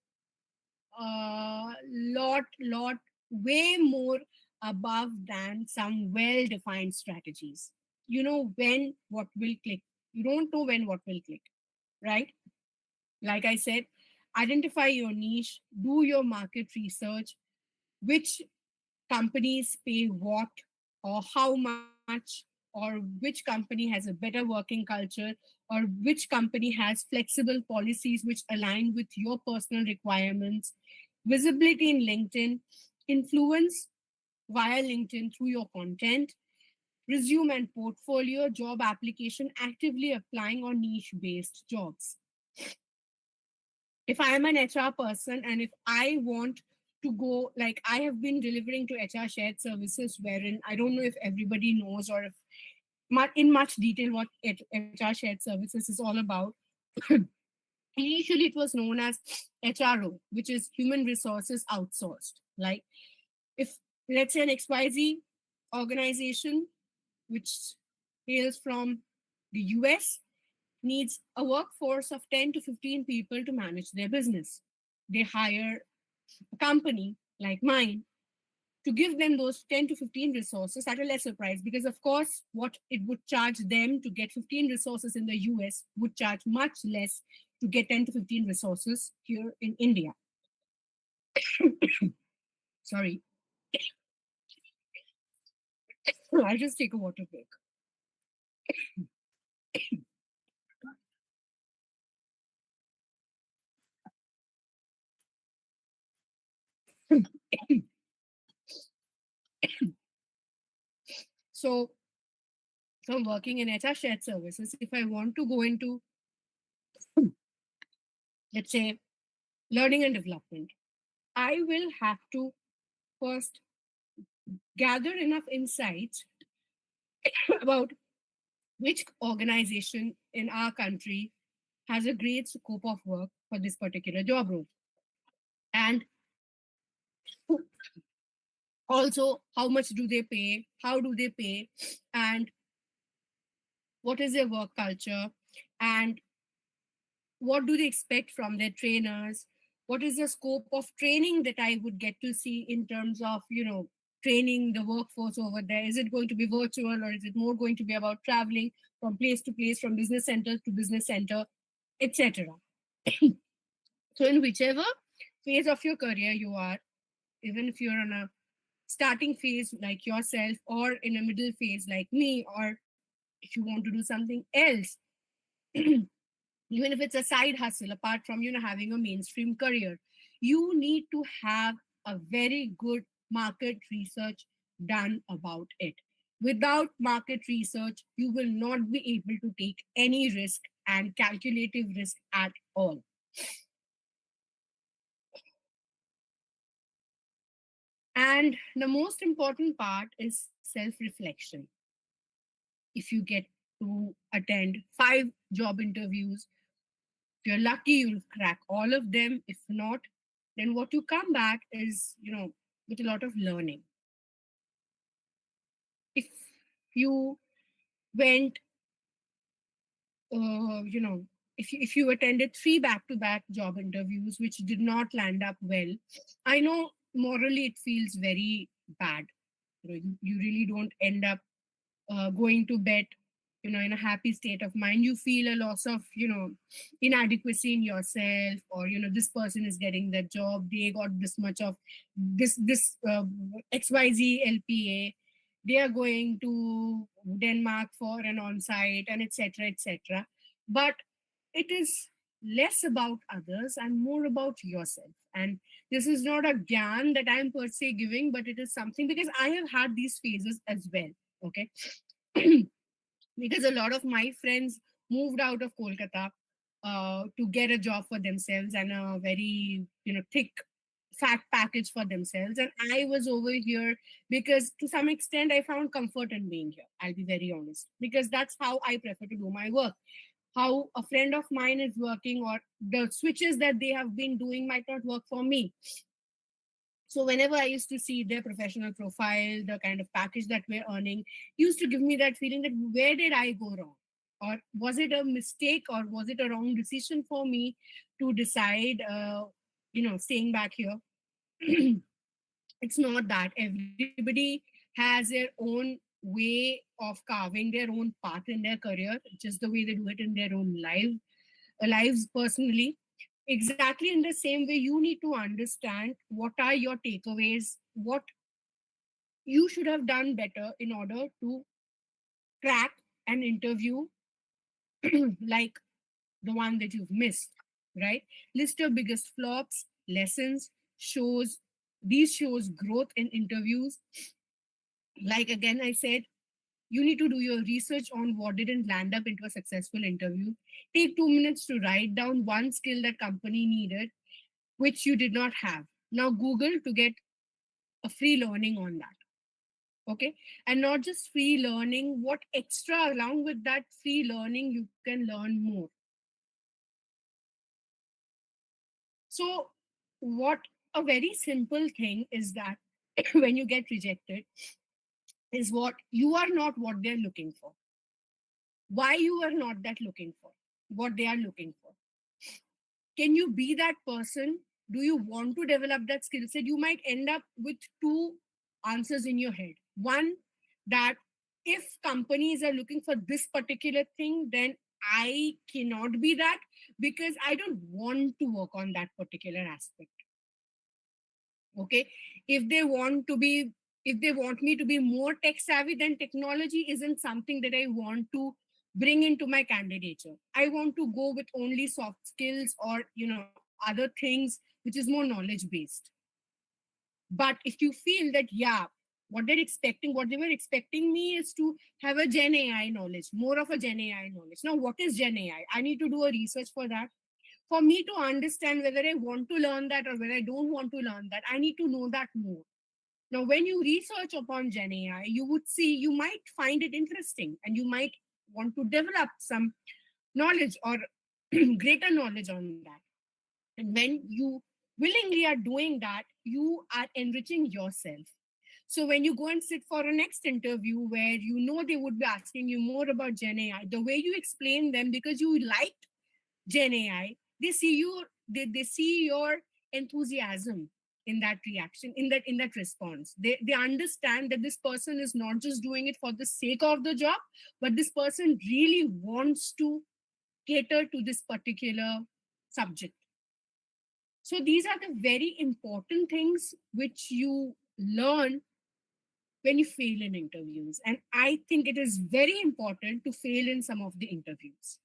a lot, way more above than some well-defined strategies. You know when what will click. You don't know when what will click, right? Like I said, identify your niche, do your market research, which companies pay what or how much, or which company has a better working culture, or which company has flexible policies which align with your personal requirements. Visibility in LinkedIn, influence via LinkedIn through your content, resume and portfolio, job application, actively applying on niche based jobs. If I am an HR person and if I want to go, like I have been delivering to HR shared services, wherein I don't know if everybody knows or if in much detail what HR shared services is all about. Initially, it was known as HRO, which is human resources outsourced. Like if, let's say, an XYZ organization, which hails from the US, needs a workforce of 10 to 15 people to manage their business. They hire a company like mine to give them those 10 to 15 resources at a lesser price, because of course what it would charge them to get 15 resources in the US would charge much less to get 10 to 15 resources here in India. Sorry. I'll just take a water break. So I'm working in HR shared services. If I want to go into, let's say, learning and development, I will have to first gather enough insights about which organization in our country has a great scope of work for this particular job role. And also, how much do they pay? How do they pay? And what is their work culture? And what do they expect from their trainers? What is the scope of training that I would get to see in terms of, training the workforce over there? Is it going to be virtual, or is it more going to be about traveling from place to place, from business center to business center, etc.? So in whichever phase of your career you are, even if you're on a starting phase like yourself, or in a middle phase like me, or if you want to do something else, even if it's a side hustle apart from having a mainstream career, you need to have a very good market research done about it. Without market research, you will not be able to take any risk and calculative risk at all. And the most important part is self reflection. If you get to attend 5 job interviews, if you're lucky, you'll crack all of them. If not, then what you come back is, with a lot of learning. If you went, if you attended 3 back-to-back job interviews which did not land up well, I know morally it feels very bad. You really don't end up going to bed in a happy state of mind. You feel a loss of inadequacy in yourself, or this person is getting that job, they got this much of this XYZ LPA, they are going to Denmark for an on-site, and etc., etc. But it is less about others and more about yourself. And this is not a gyan that I'm per se giving, but it is something because I have had these phases as well. Okay. Because a lot of my friends moved out of Kolkata to get a job for themselves and a very thick fat package for themselves, and I was over here because to some extent I found comfort in being here. I'll be very honest, because that's how I prefer to do my work. How a friend of mine is working, or the switches that they have been doing, might not work for me. So whenever I used to see their professional profile, the kind of package that we're earning, used to give me that feeling that where did I go wrong? Or was it a mistake, or was it a wrong decision for me to decide, staying back here? It's not that. Everybody has their own way of carving their own path in their career, just the way they do it in their own lives personally. Exactly in the same way, you need to understand what are your takeaways, what you should have done better in order to crack an interview like the one that you've missed, right? List your biggest flops, lessons, shows. These shows growth in interviews. Like again, I said, you need to do your research on what didn't land up into a successful interview. Take 2 minutes to write down one skill that company needed, which you did not have. Now Google to get a free learning on that. Okay. And not just free learning, what extra along with that free learning you can learn more. So, what a very simple thing is that when you get rejected, is what you are not what they're looking for. Why you are not that looking for what they are looking for. Can you be that person? Do you want to develop that skill set? You might end up with 2 answers in your head. One, that if companies are looking for this particular thing, then I cannot be that because I don't want to work on that particular aspect. Okay. If they want me to be more tech savvy, then technology isn't something that I want to bring into my candidature. I want to go with only soft skills, or other things which is more knowledge based. But if you feel that, yeah, what they were expecting me is to have a Gen AI knowledge, more of a Gen AI knowledge. Now, what is Gen AI? I need to do a research for that. For me to understand whether I want to learn that or whether I don't want to learn that, I need to know that more. Now, when you research upon Gen AI, you might find it interesting, and you might want to develop some knowledge or greater knowledge on that. And when you willingly are doing that, you are enriching yourself. So when you go and sit for a next interview where you know they would be asking you more about Gen AI, the way you explain them because you liked Gen AI, they see your enthusiasm in that reaction, in that response. They understand that this person is not just doing it for the sake of the job, but this person really wants to cater to this particular subject. So these are the very important things which you learn when you fail in interviews. And I think it is very important to fail in some of the interviews.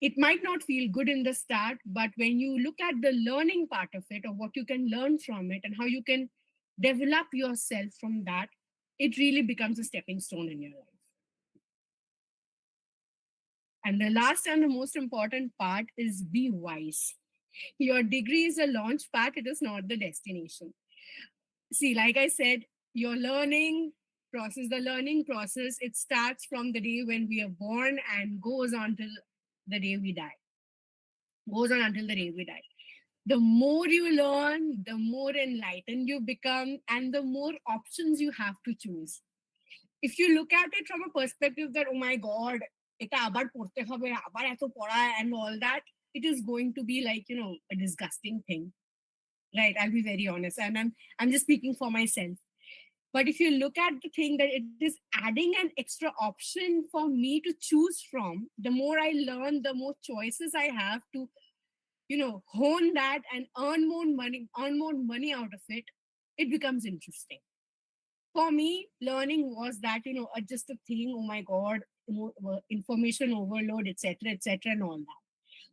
It might not feel good in the start, but when you look at the learning part of it, or what you can learn from it, and how you can develop yourself from that, it really becomes a stepping stone in your life. And the last and the most important part is be wise. Your degree is a launch pad, it is not the destination. See, like I said, your the learning process, it starts from the day when we are born and goes on till the day we die. Goes on until the day we die. The more you learn, the more enlightened you become, and the more options you have to choose. If you look at it from a perspective that, oh my God, eta abar porte hobe, abar eto pora and all that, it is going to be like, a disgusting thing. Right? I'll be very honest. And I'm just speaking for myself. But if you look at the thing that it is adding an extra option for me to choose from, the more I learn, the more choices I have to, hone that and earn more money out of it, it becomes interesting. For me, learning was that, just a thing, oh my God, information overload, etc., and all that.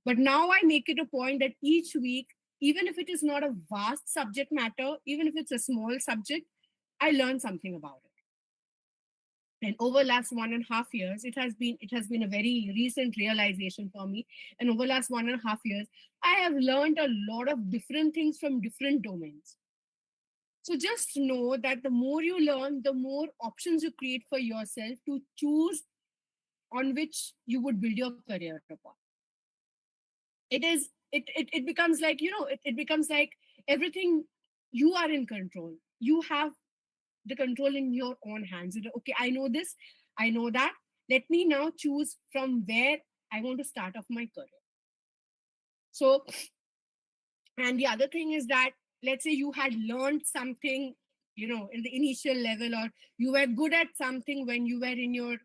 But now I make it a point that each week, even if it is not a vast subject matter, even if it's a small subject, I learn something about it. And over last 1.5 years, it has been a very recent realization for me. And over last 1.5 years, I have learned a lot of different things from different domains. So just know that the more you learn, the more options you create for yourself to choose on which you would build your career upon. It becomes like, it becomes like everything, you are in control. You have the control in your own hands. Okay, I know this, I know that. Let me now choose from where I want to start off my career. So, and the other thing is that, let's say you had learned something, in the initial level, or you were good at something when you were in your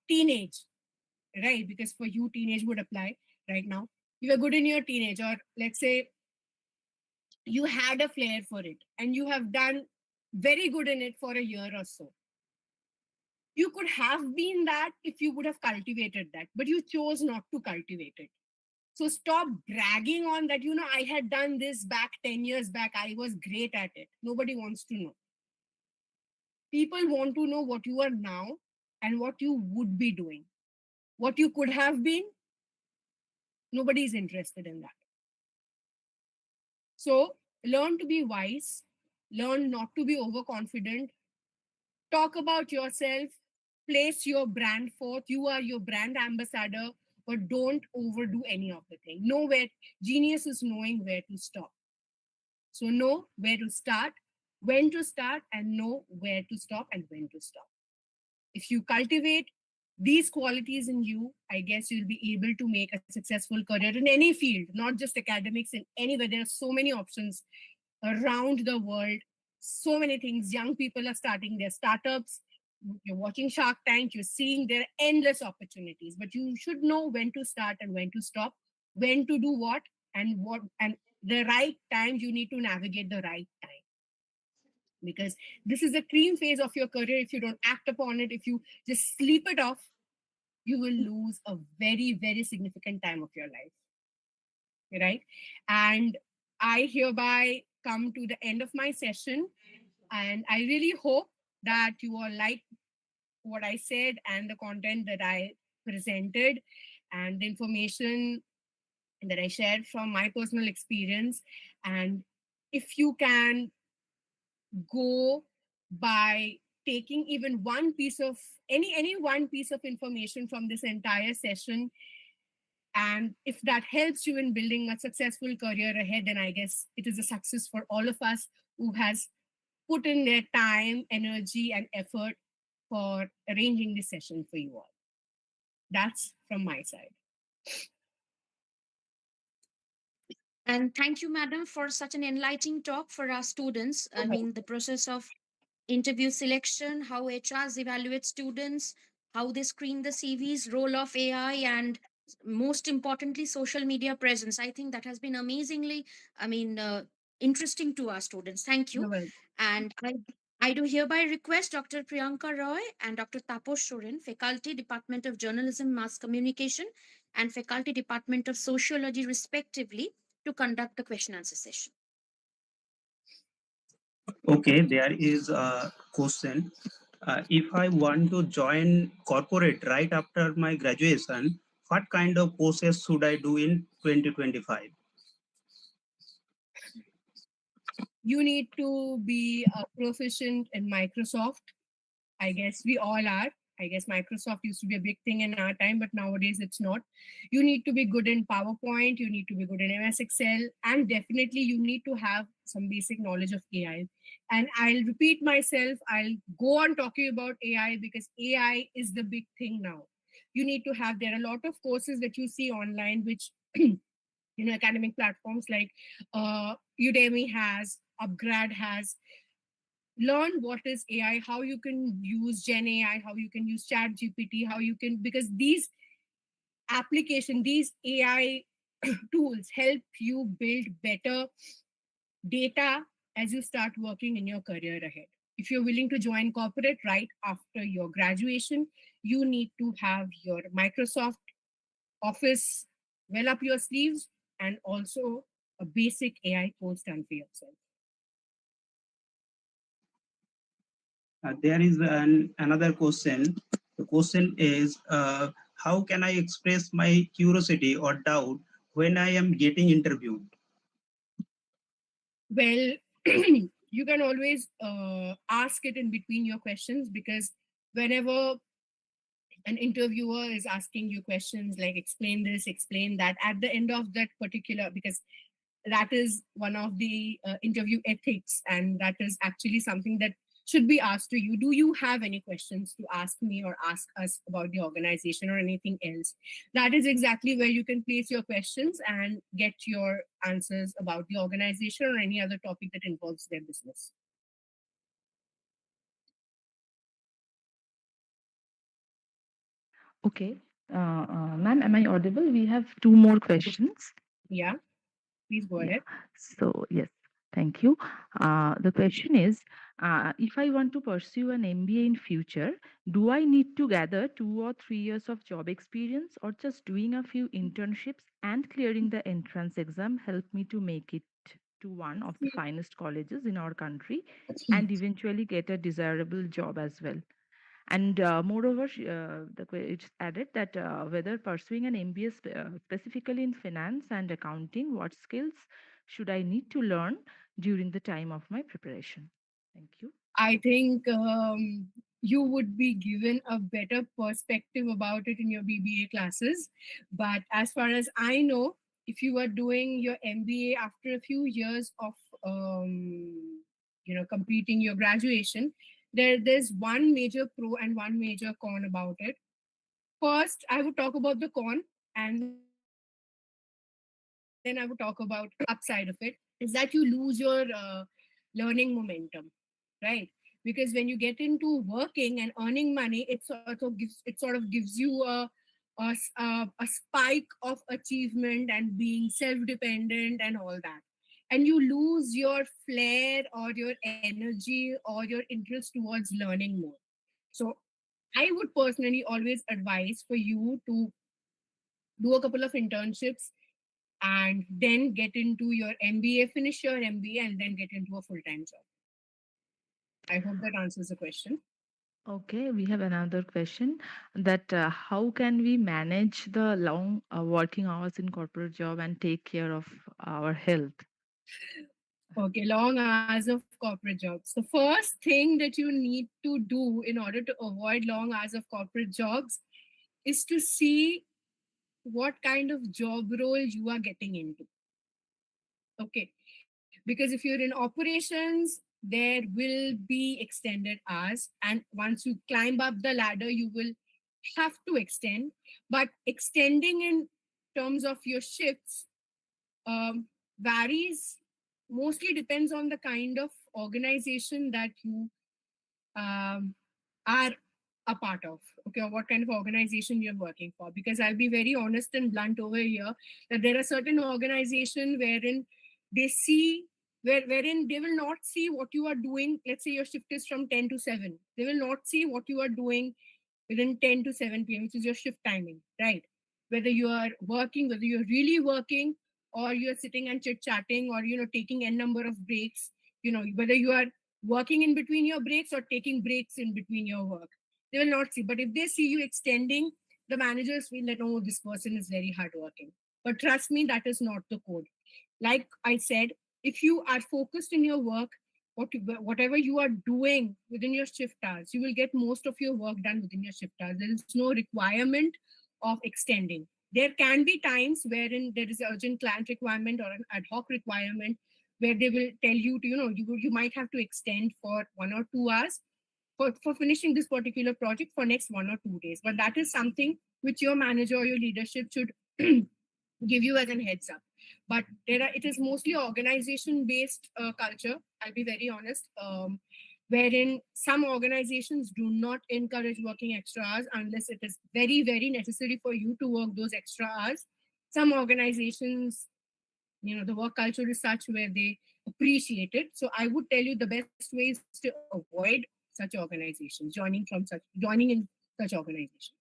teenage, right? Because for you, teenage would apply right now. You were good in your teenage, or let's say you had a flair for it and you have done very good in it for a year or so. You could have been that if you would have cultivated that, but you chose not to cultivate it. So stop bragging on that, I had done this back 10 years back. I was great at it. Nobody wants to know. People want to know what you are now and what you would be doing. What you could have been, nobody is interested in that. So learn to be wise, learn not to be overconfident, talk about yourself, place your brand forth. You are your brand ambassador, but don't overdo any of the thing. Know where genius is, knowing where to stop. So know where to start, when to start, and know where to stop and when to stop. If you cultivate these qualities in you, I guess you'll be able to make a successful career in any field, not just academics, in anywhere. There are so many options around the world, so many things. Young people are starting their startups. You're watching Shark Tank, you're seeing there are endless opportunities, but you should know when to start and when to stop, when to do what, and the right times you need to navigate the right time. Because this is the cream phase of your career. If you don't act upon it, if you just sleep it off, you will lose a very, very significant time of your life. Right? And I hereby come to the end of my session. And I really hope that you all like what I said and the content that I presented and the information that I shared from my personal experience. And if you can go by taking even one piece of any one piece of information from this entire session, and if that helps you in building a successful career ahead, then I guess it is a success for all of us who has put in their time, energy, and effort for arranging this session for you all. That's from my side. And thank you, madam, for such an enlightening talk for our students. I Okay. mean, the process of interview selection, how HRs evaluate students, how they screen the CVs, role of AI, and most importantly, social media presence. I think that has been amazingly, I mean, interesting to our students. Thank You're you. welcome. And I do hereby request Dr. Priyanka Roy and Dr. Taposh Soren, Faculty, Department of Journalism, Mass Communication, and Faculty, Department of Sociology, respectively, to conduct the question answer session. Okay, there is a question. If I want to join corporate right after my graduation, what kind of courses should I do in 2025? You need to be proficient in Microsoft. I guess we all are. I guess Microsoft used to be a big thing in our time, but nowadays it's not. You need to be good in PowerPoint, you need to be good in MS Excel, and definitely you need to have some basic knowledge of AI. And I'll repeat myself, I'll go on talking about AI because AI is the big thing now. You need to have, there are a lot of courses that you see online, which academic platforms like Udemy has, Upgrad has. Learn what is AI, how you can use Gen AI, how you can use Chat GPT, how you can, because these these AI tools help you build better data as you start working in your career ahead. If you're willing to join corporate right after your graduation, you need to have your Microsoft Office well up your sleeves and also a basic AI course done for yourself. There is another question. The question is, how can I express my curiosity or doubt when I am getting interviewed? Well, you can always ask it in between your questions, because whenever an interviewer is asking you questions like explain this, explain that, at the end of that particular, because that is one of the interview ethics, and that is actually something that should be asked to you. Do you have any questions to ask me or ask us about the organization or anything else? That is exactly where you can place your questions and get your answers about the organization or any other topic that involves their business. Okay. Ma'am, am I audible? We have two more questions. Yeah, please go Yeah. ahead. So, yes, thank you. The question is, if I want to pursue an MBA in future, do I need to gather 2 or 3 years of job experience, or just doing a few internships and clearing the entrance exam help me to make it to one of the finest colleges in our country and eventually get a desirable job as well? And moreover, it's added that whether pursuing an MBA specifically in finance and accounting, what skills should I need to learn during the time of my preparation? Thank you. I think you would be given a better perspective about it in your BBA classes. But as far as I know, if you are doing your MBA after a few years of completing your graduation, there's one major pro and one major con about it. First, I would talk about the con, and then I would talk about upside of it. Is that you lose your learning momentum, right? Because when you get into working and earning money, it sort of gives you a spike of achievement and being self-dependent and all that, and you lose your flair or your energy or your interest towards learning more. So I would personally always advise for you to do a couple of internships and then get into your MBA, finish your MBA, and then get into a full-time job. I hope that answers the question. Okay, we have another question that how can we manage the long working hours in corporate job and take care of our health? Okay, long hours of corporate jobs. The first thing that you need to do in order to avoid long hours of corporate jobs is to see what kind of job role you are getting into. Okay, because if you're in operations, there will be extended hours, and once you climb up the ladder, you will have to extend. But extending in terms of your shifts varies, mostly depends on the kind of organization that you um, are a part of, okay, or what kind of organization you're working for. Because I'll be very honest and blunt over here that there are certain organizations wherein they see wherein they will not see what you are doing. Let's say your shift is from 10 to 7. They will not see what you are doing within 10 to 7 p.m., which is your shift timing, right? Whether you are working, whether you're really working, or you're sitting and chit chatting, or taking n number of breaks, whether you are working in between your breaks or taking breaks in between your work. They will not see. But if they see you extending, the managers feel that, oh, this person is very hardworking. But trust me, that is not the code. Like I said, if you are focused in your work, whatever you are doing within your shift hours, you will get most of your work done within your shift hours. There is no requirement of extending. There can be times wherein there is an urgent client requirement or an ad hoc requirement where they will tell you to, you might have to extend for 1 or 2 hours for finishing this particular project for next 1 or 2 days. But that is something which your manager or your leadership should give you as an heads up. But it is mostly organization based culture, I'll be very honest, wherein some organizations do not encourage working extra hours unless it is very very necessary for you to work those extra hours. Some organizations, the work culture is such where they appreciate it. So I would tell you the best way is to avoid such organizations, joining in such organizations.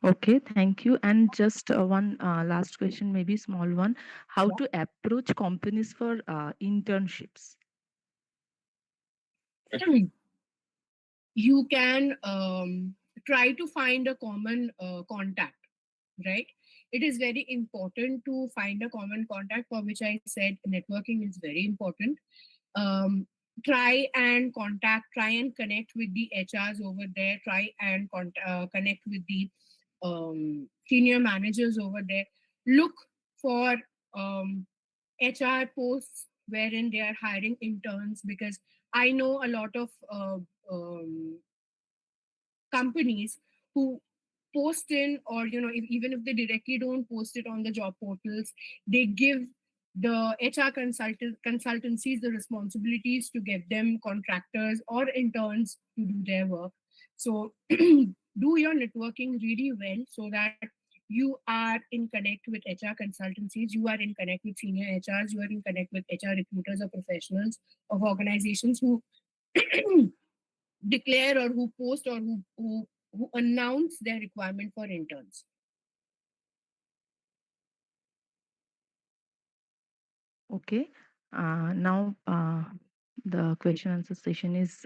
Okay, thank you. And just one last question, maybe small one. How to approach companies for internships? You can try to find a common contact, right? It is very important to find a common contact, for which I said networking is very important. um, try and connect with the HRs over there, try and connect with the senior managers over there. Look for HR posts wherein they are hiring interns, because I know a lot of companies who post in, or even if they directly don't post it on the job portals, they give the consultancies the responsibilities to get them contractors or interns to do their work. So do your networking really well so that you are in connect with HR consultancies, you are in connect with senior HRs, you are in connect with HR recruiters or professionals of organizations who declare or who post or who announce their requirement for interns. Okay. Now the question answer session is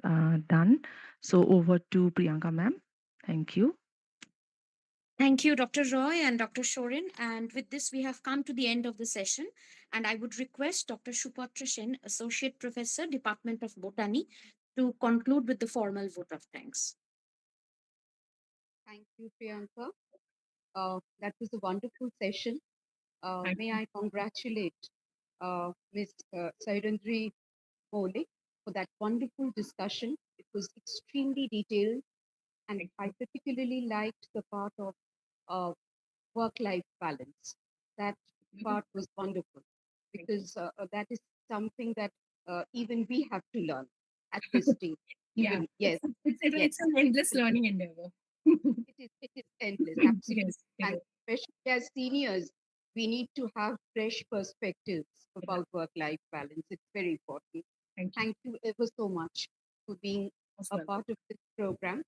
done. So over to Priyanka ma'am. Thank you. Thank you, Dr. Roy and Dr. Shorin. And with this, we have come to the end of the session. And I would request Dr. Shupatra Sen, Associate Professor, Department of Botany, to conclude with the formal vote of thanks. Thank you, Priyanka. That was a wonderful session. May I congratulate Ms. Sairindhri Moulik for that wonderful discussion. It was extremely detailed, and I particularly liked the part of uh, work-life balance. That part was wonderful because that is something that even we have to learn at this stage. Yeah, Even yes, yes, it's an endless learning endeavor. it is endless, absolutely. Yes, it And is. especially as seniors, we need to have fresh perspectives about work-life balance. It's very important. Thank you. Thank you ever so much for being Most a welcome. part of this program.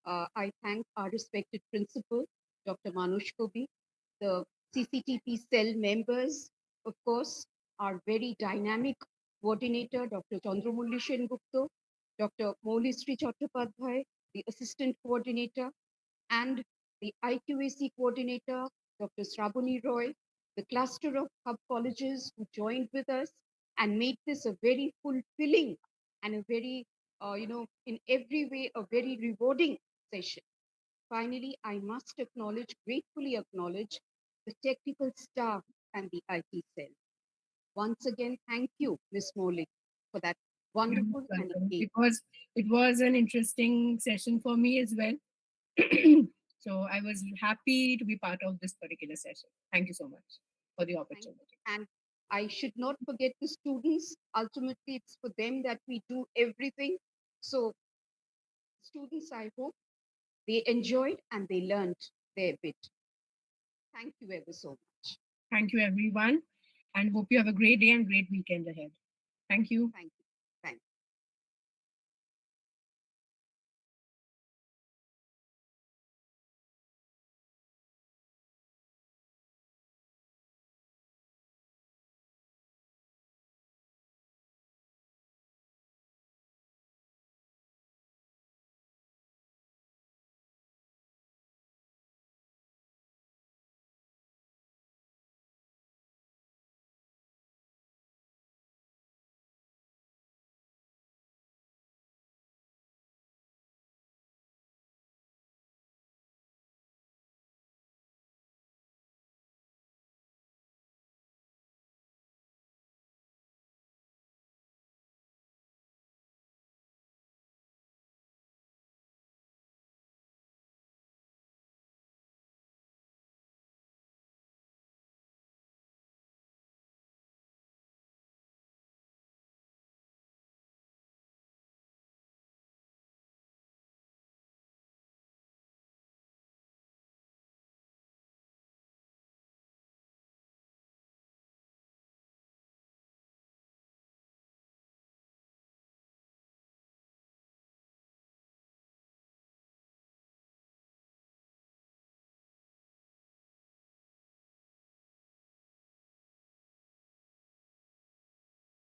I thank our respected principal, Dr. Manush Kobi, the CCTP cell members, of course, our very dynamic coordinator, Dr. Chandramulli Sengupta, Dr. Moulistri Chattopadhyay, the assistant coordinator, and the IQAC coordinator, Dr. Sraboni Roy, the cluster of hub colleges who joined with us and made this a very fulfilling and a very, in every way, a very rewarding session. Finally, I must acknowledge, gratefully acknowledge, the technical staff and the IT cell. Once again, thank you, Ms. Moulik, for that You're most wonderful and welcome. engaging. It was an interesting session for me as well. So I was happy to be part of this particular session. Thank you so much for the Thank you. opportunity. And I should not forget the students. Ultimately, it's for them that we do everything. So, students, I hope they enjoyed and they learned their bit. Thank you ever so much. Thank you, everyone, and hope you have a great day and great weekend ahead. Thank you. Thank you.